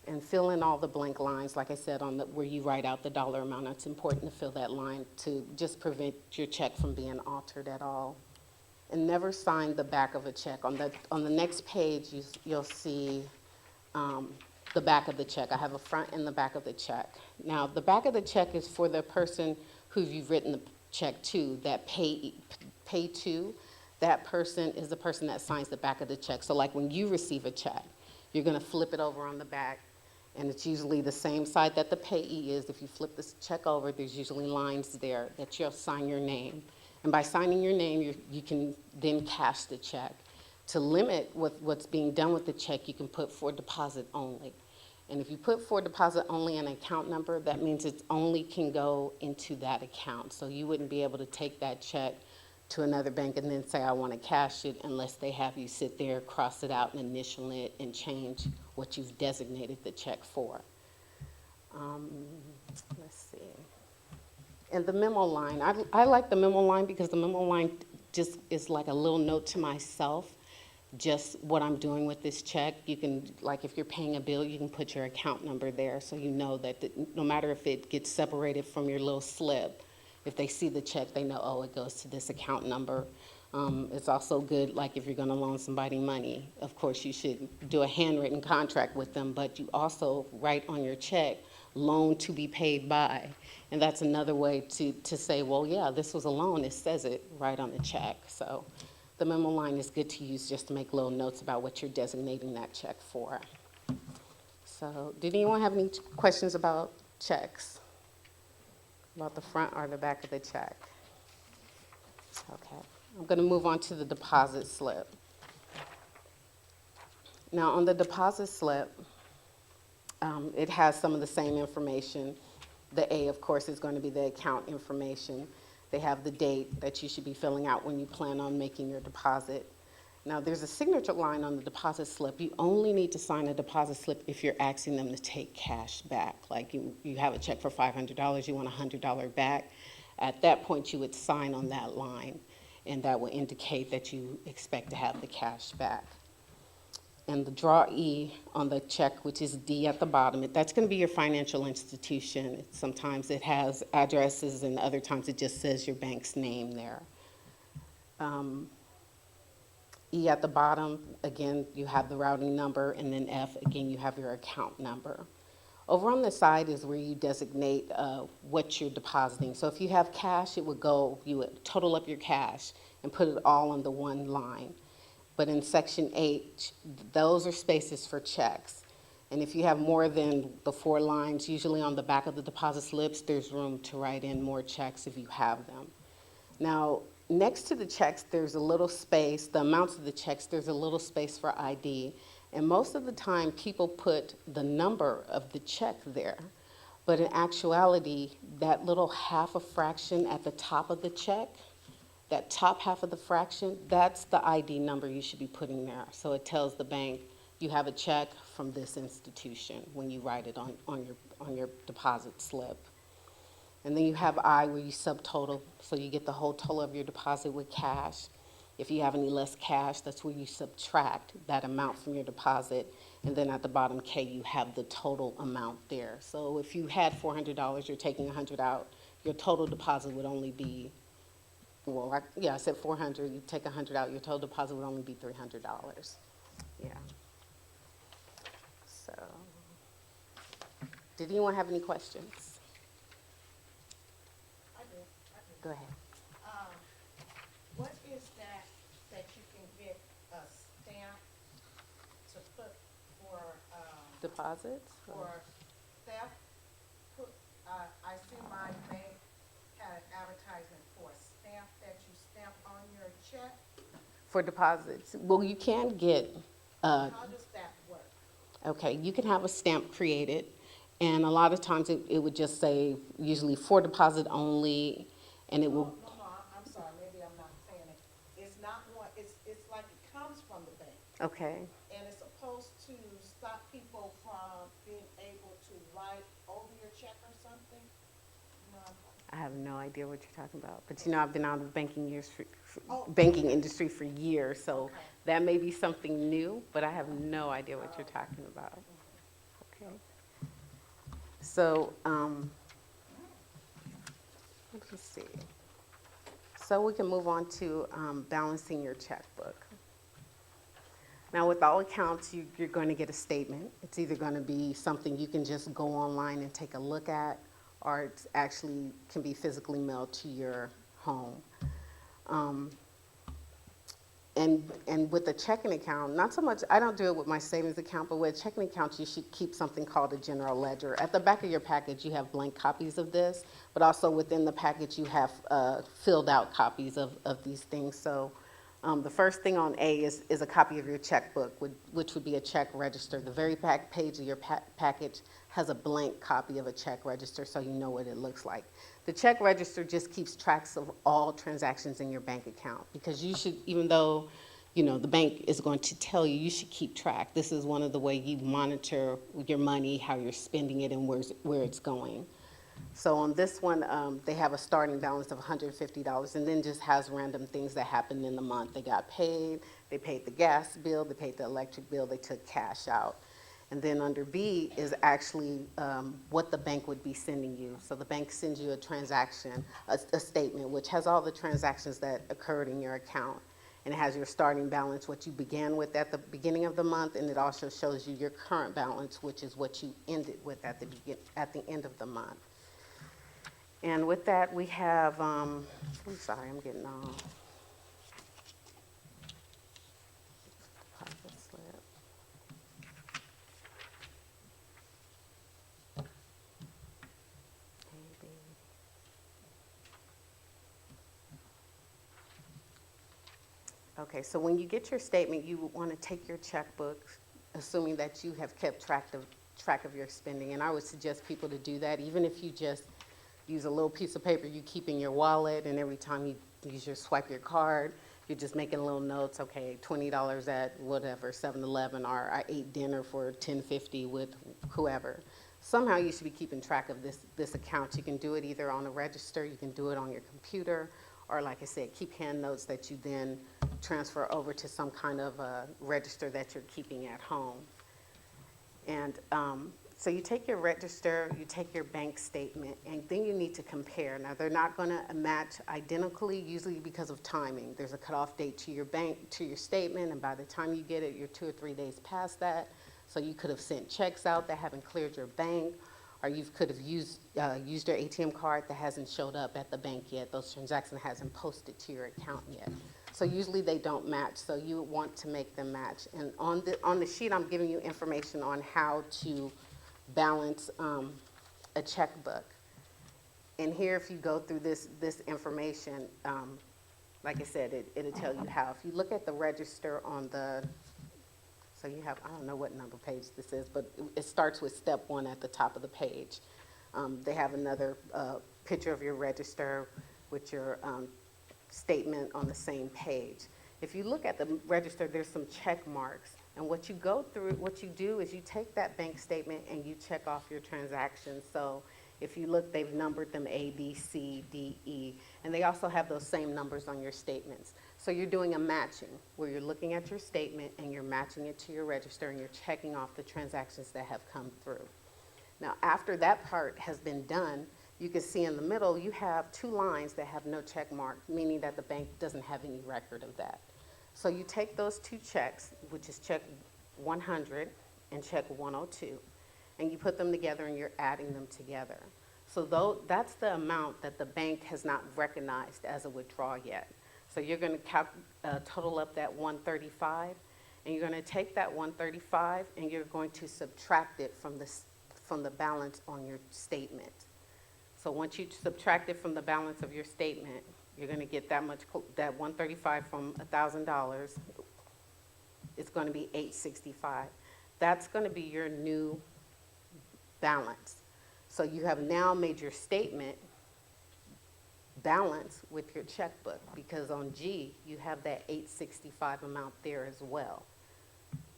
And fill in all the blank lines, like I said, where you write out the dollar amount. It's important to fill that line to just prevent your check from being altered at all. And never sign the back of a check. On the next page, you'll see the back of the check. I have a front and the back of the check. Now, the back of the check is for the person who you've written the check to, that pay to. That person is the person that signs the back of the check. So like when you receive a check, you're gonna flip it over on the back, and it's usually the same side that the payee is. If you flip this check over, there's usually lines there that you'll sign your name. And by signing your name, you can then cash the check. To limit what's being done with the check, you can put for deposit only. And if you put for deposit only an account number, that means it only can go into that account. So you wouldn't be able to take that check to another bank and then say, I want to cash it, unless they have you sit there, cross it out, and initial it, and change what you've designated the check for. Let's see. And the memo line, I like the memo line because the memo line just is like a little note to myself, just what I'm doing with this check. You can, like if you're paying a bill, you can put your account number there so you know that no matter if it gets separated from your little slip, if they see the check, they know, oh, it goes to this account number. It's also good, like if you're gonna loan somebody money, of course you should do a handwritten contract with them, but you also write on your check, loan to be paid by. And that's another way to say, well, yeah, this was a loan, it says it right on the check. So the memo line is good to use just to make little notes about what you're designating that check for. So did anyone have any questions about checks? About the front or the back of the check? Okay, I'm gonna move on to the deposit slip. Now on the deposit slip, it has some of the same information. The A, of course, is going to be the account information. They have the date that you should be filling out when you plan on making your deposit. Now, there's a signature line on the deposit slip. You only need to sign a deposit slip if you're asking them to take cash back. Like you have a check for $500, you want $100 back. At that point, you would sign on that line, and that will indicate that you expect to have the cash back. And the draw E on the check, which is D at the bottom, that's going to be your financial institution. Sometimes it has addresses, and other times it just says your bank's name there. E at the bottom, again, you have the routing number, and then F, again, you have your account number. Over on the side is where you designate what you're depositing. So if you have cash, you would total up your cash and put it all on the one line. But in section H, those are spaces for checks. And if you have more than the 4 lines, usually on the back of the deposit slips, there's room to write in more checks if you have them. Now, next to the checks, there's a little space, the amounts of the checks, there's a little space for ID. And most of the time, people put the number of the check there. But in actuality, that little half a fraction at the top of the check, that top half of the fraction, that's the ID number you should be putting there. So it tells the bank you have a check from this institution when you write it on your deposit slip. And then you have I where you subtotal, so you get the whole total of your deposit with cash. If you have any less cash, that's where you subtract that amount from your deposit. And then at the bottom K, you have the total amount there. So if you had $400, you're taking $100 out, your total deposit would only be, well, I said 400, you take 100 out, your total deposit would only be $300. Yeah. So, did anyone have any questions? I do. Go ahead. What is that you can get a stamp to put for, Deposits? for theft? I see my bank an advertisement for a stamp that you stamp on your check? For deposits, well, you can get, How does that work? okay, you can have a stamp created, and a lot of times it would just say, usually for deposit only, and it will, No, I'm sorry, maybe I'm not saying it. It's not one, it's like it comes from the bank, okay. and it's supposed to stop people from being able to write over your check or something? No. I have no idea what you're talking about, but you know, I've been out of the banking years Oh. banking industry for years, so Okay. that may be something new, but I have no idea what you're talking about. Okay. So, let's see. So we can move on to balancing your checkbook. Now, with all accounts, you're going to get a statement. It's either going to be something you can just go online and take a look at, or it actually can be physically mailed to your home. And with a checking account, not so much, I don't do it with my savings account, but with a checking account, you should keep something called a general ledger. At the back of your package, you have blank copies of this, but also within the package, you have filled out copies of these things. So the first thing on A is a copy of your checkbook, which would be a check register. The very back page of your package has a blank copy of a check register, so you know what it looks like. The check register just keeps tracks of all transactions in your bank account, because you should, even though, you know, the bank is going to tell you, you should keep track. This is one of the ways you monitor your money, how you're spending it, and where it's going. So on this one, they have a starting balance of $150, and then just has random things that happened in the month. They got paid, they paid the gas bill, they paid the electric bill, they took cash out. And then under B is actually what the bank would be sending you. So the bank sends you a transaction, a statement, which has all the transactions that occurred in your account. And it has your starting balance, what you began with at the beginning of the month, and it also shows you your current balance, which is what you ended with at the end of the month. And with that, we have, I'm sorry, I'm getting on. Deposit slip. Maybe. Okay, so when you get your statement, you want to take your checkbook, assuming that you have kept track of your spending. And I would suggest people to do that, even if you just use a little piece of paper you keep in your wallet, and every time you swipe your card, you're just making little notes. Okay, $20 at whatever 7-Eleven, or I ate dinner for $10.50 with whoever. Somehow you should be keeping track of this account. You can do it either on a register, you can do it on your computer, or like I said, keep hand notes that you then transfer over to some kind of a register that you're keeping at home. And so you take your register, you take your bank statement, and then you need to compare. Now, they're not going to match identically, usually because of timing. There's a cutoff date to your bank, to your statement, and by the time you get it, you're 2 or 3 days past that. So you could have sent checks out that haven't cleared your bank, or you could have used your ATM card that hasn't showed up at the bank yet. Those transactions hasn't posted to your account yet. So usually they don't match, so you want to make them match. And on the sheet, I'm giving you information on how to balance a checkbook. And here, if you go through this information, like I said, it'll tell you how. If you look at the register on the, so you have, I don't know what number page this is, but it starts with step 1 at the top of the page. They have another picture of your register with your statement on the same page. If you look at the register, there's some check marks. And what you do is you take that bank statement and you check off your transactions. So if you look, they've numbered them A, B, C, D, E, and they also have those same numbers on your statements. So you're doing a matching, where you're looking at your statement and you're matching it to your register and you're checking off the transactions that have come through. Now, after that part has been done, you can see in the middle, you have 2 lines that have no check mark, meaning that the bank doesn't have any record of that. So you take those 2 checks, which is check 100 and check 102, and you put them together and you're adding them together. So that's the amount that the bank has not recognized as a withdrawal yet. So you're going to total up that 135, and you're going to take that 135 and you're going to subtract it from the balance on your statement. So once you subtract it from the balance of your statement, you're gonna get that much, that 135 from $1,000, it's gonna be 865. That's gonna be your new balance. So you have now made your statement balance with your checkbook, because on G, you have that 865 amount there as well.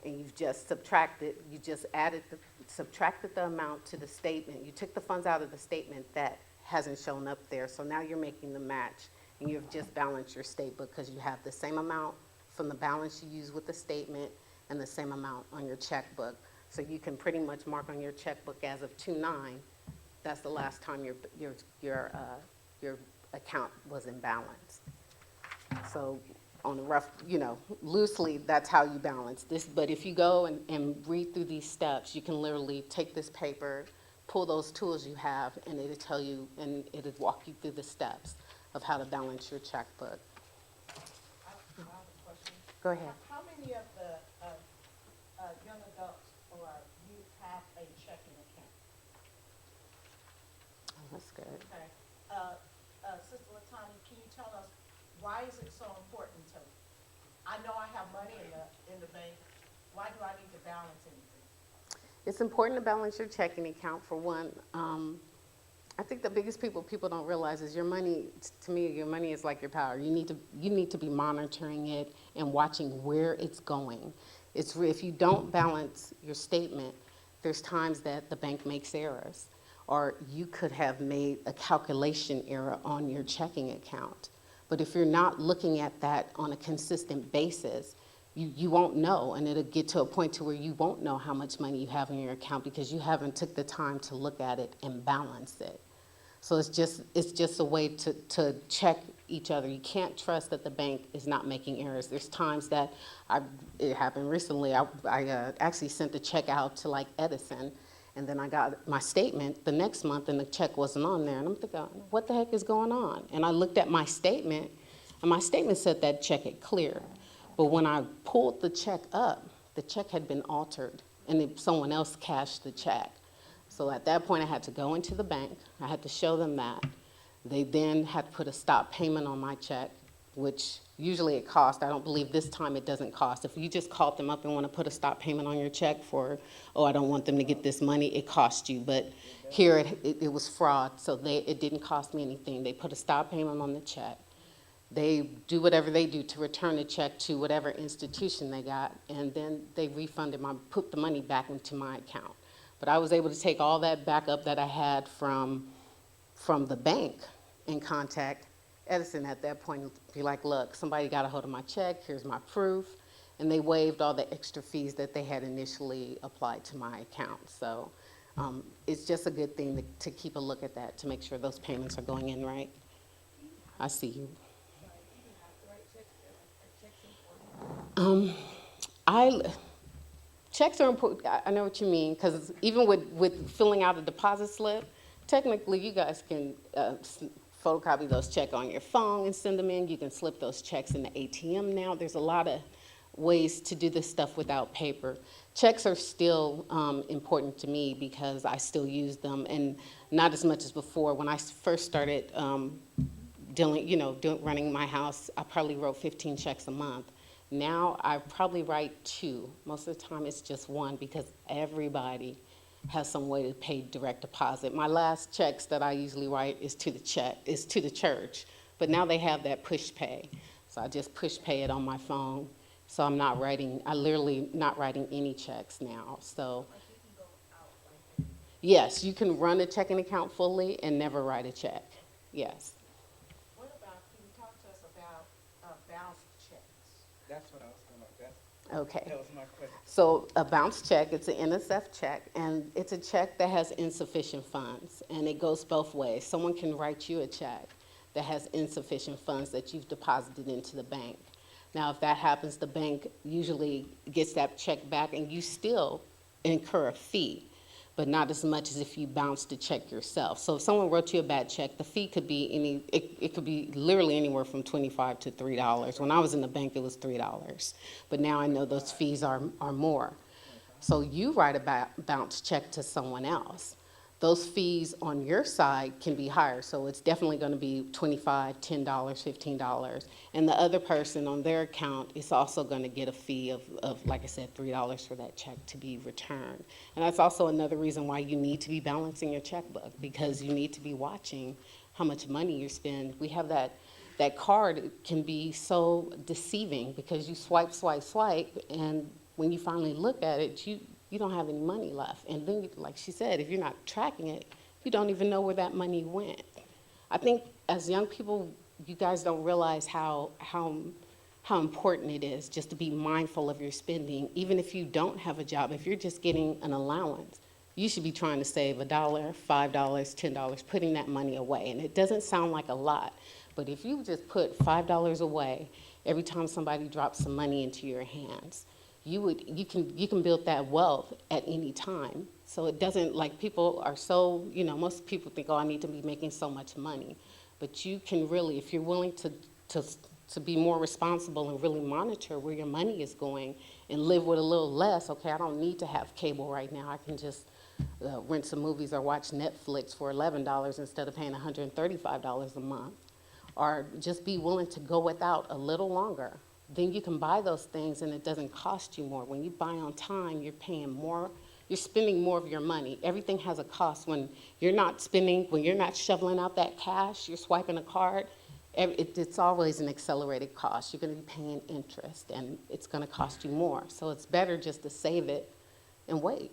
And you've just subtracted, you just subtracted the amount to the statement. You took the funds out of the statement that hasn't shown up there, so now you're making the match, and you've just balanced your statement because you have the same amount from the balance you use with the statement and the same amount on your checkbook. So you can pretty much mark on your checkbook as of 2/9, that's the last time your account was in balance. So on a rough, loosely, that's how you balance this. But if you go and read through these steps, you can literally take this paper, pull those tools you have, and it'll tell you, and it'll walk you through the steps of how to balance your checkbook. I have a question. Go ahead. How many of the young adults or youth have a checking account? That's good. Okay. Sister Latanya, can you tell us, why is it so important to, I know I have money in the bank, why do I need to balance anything? It's important to balance your checking account, for one. I think the biggest people don't realize is your money, to me, your money is like your power. You need to be monitoring it and watching where it's going. If you don't balance your statement, there's times that the bank makes errors, or you could have made a calculation error on your checking account. But if you're not looking at that on a consistent basis, you won't know, and it'll get to a point to where you won't know how much money you have in your account because you haven't took the time to look at it and balance it. So it's just a way to check each other. You can't trust that the bank is not making errors. There's times that it happened recently. I actually sent the check out to like Edison, and then I got my statement the next month, and the check wasn't on there. And I'm thinking, what the heck is going on? And I looked at my statement, and my statement said that check had cleared. But when I pulled the check up, the check had been altered, and someone else cashed the check. So at that point, I had to go into the bank. I had to show them that. They then had to put a stop payment on my check, which usually it costs. I don't believe this time it doesn't cost. If you just called them up and want to put a stop payment on your check for, I don't want them to get this money, it costs you. But here it was fraud, so it didn't cost me anything. They put a stop payment on the check. They do whatever they do to return the check to whatever institution they got, and then they put the money back into my account. But I was able to take all that backup that I had from the bank and contact Edison at that point and be like, look, somebody got a hold of my check, here's my proof. And they waived all the extra fees that they had initially applied to my account. So it's just a good thing to keep a look at that, to make sure those payments are going in right. I see you. Checks are important. I know what you mean, because even with filling out a deposit slip, technically you guys can photocopy those checks on your phone and send them in. You can slip those checks in the ATM now. There's a lot of ways to do this stuff without paper. Checks are still important to me because I still use them, and not as much as before. When I first started running my house, I probably wrote 15 checks a month. Now I probably write 2. Most of the time it's just 1 because everybody has some way to pay direct deposit. My last checks that I usually write is to the church, but now they have that push pay. So I just push pay it on my phone. So I'm literally not writing any checks now. So yes, you can run a checking account fully and never write a check. Yes. What about, can you talk to us about bounced checks? That's what I was going to, Okay. that was my question. So a bounce check, it's an NSF check, and it's a check that has insufficient funds, and it goes both ways. Someone can write you a check that has insufficient funds that you've deposited into the bank. Now, if that happens, the bank usually gets that check back, and you still incur a fee, but not as much as if you bounced the check yourself. So if someone wrote you a bad check, the fee could be it could be literally anywhere from $25 to $3. When I was in the bank, it was $3, but now I know those fees are more. So you write a bounce check to someone else. those fees on your side can be higher. So it's definitely going to be $25, $10, $15. And the other person on their account is also going to get a fee of, like I said, $3 for that check to be returned. And that's also another reason why you need to be balancing your checkbook, because you need to be watching how much money you spend. We have that card can be so deceiving because you swipe, swipe, swipe, and when you finally look at it, you don't have any money left. And then, like she said, if you're not tracking it, you don't even know where that money went. I think as young people, you guys don't realize how important it is just to be mindful of your spending. Even if you don't have a job, if you're just getting an allowance, you should be trying to save $1, $5, $10, putting that money away. And it doesn't sound like a lot, but if you just put $5 away every time somebody drops some money into your hands, you can build that wealth at any time. So it doesn't, like, people are so, most people think, oh, I need to be making so much money. But you can really, if you're willing to be more responsible and really monitor where your money is going and live with a little less, okay, I don't need to have cable right now. I can just rent some movies or watch Netflix for $11 instead of paying $135 a month. Or just be willing to go without a little longer. Then you can buy those things and it doesn't cost you more. When you buy on time, you're paying more, you're spending more of your money. Everything has a cost. When you're not shoveling out that cash, you're swiping a card, it's always an accelerated cost. You're going to be paying interest and it's going to cost you more. So it's better just to save it and wait.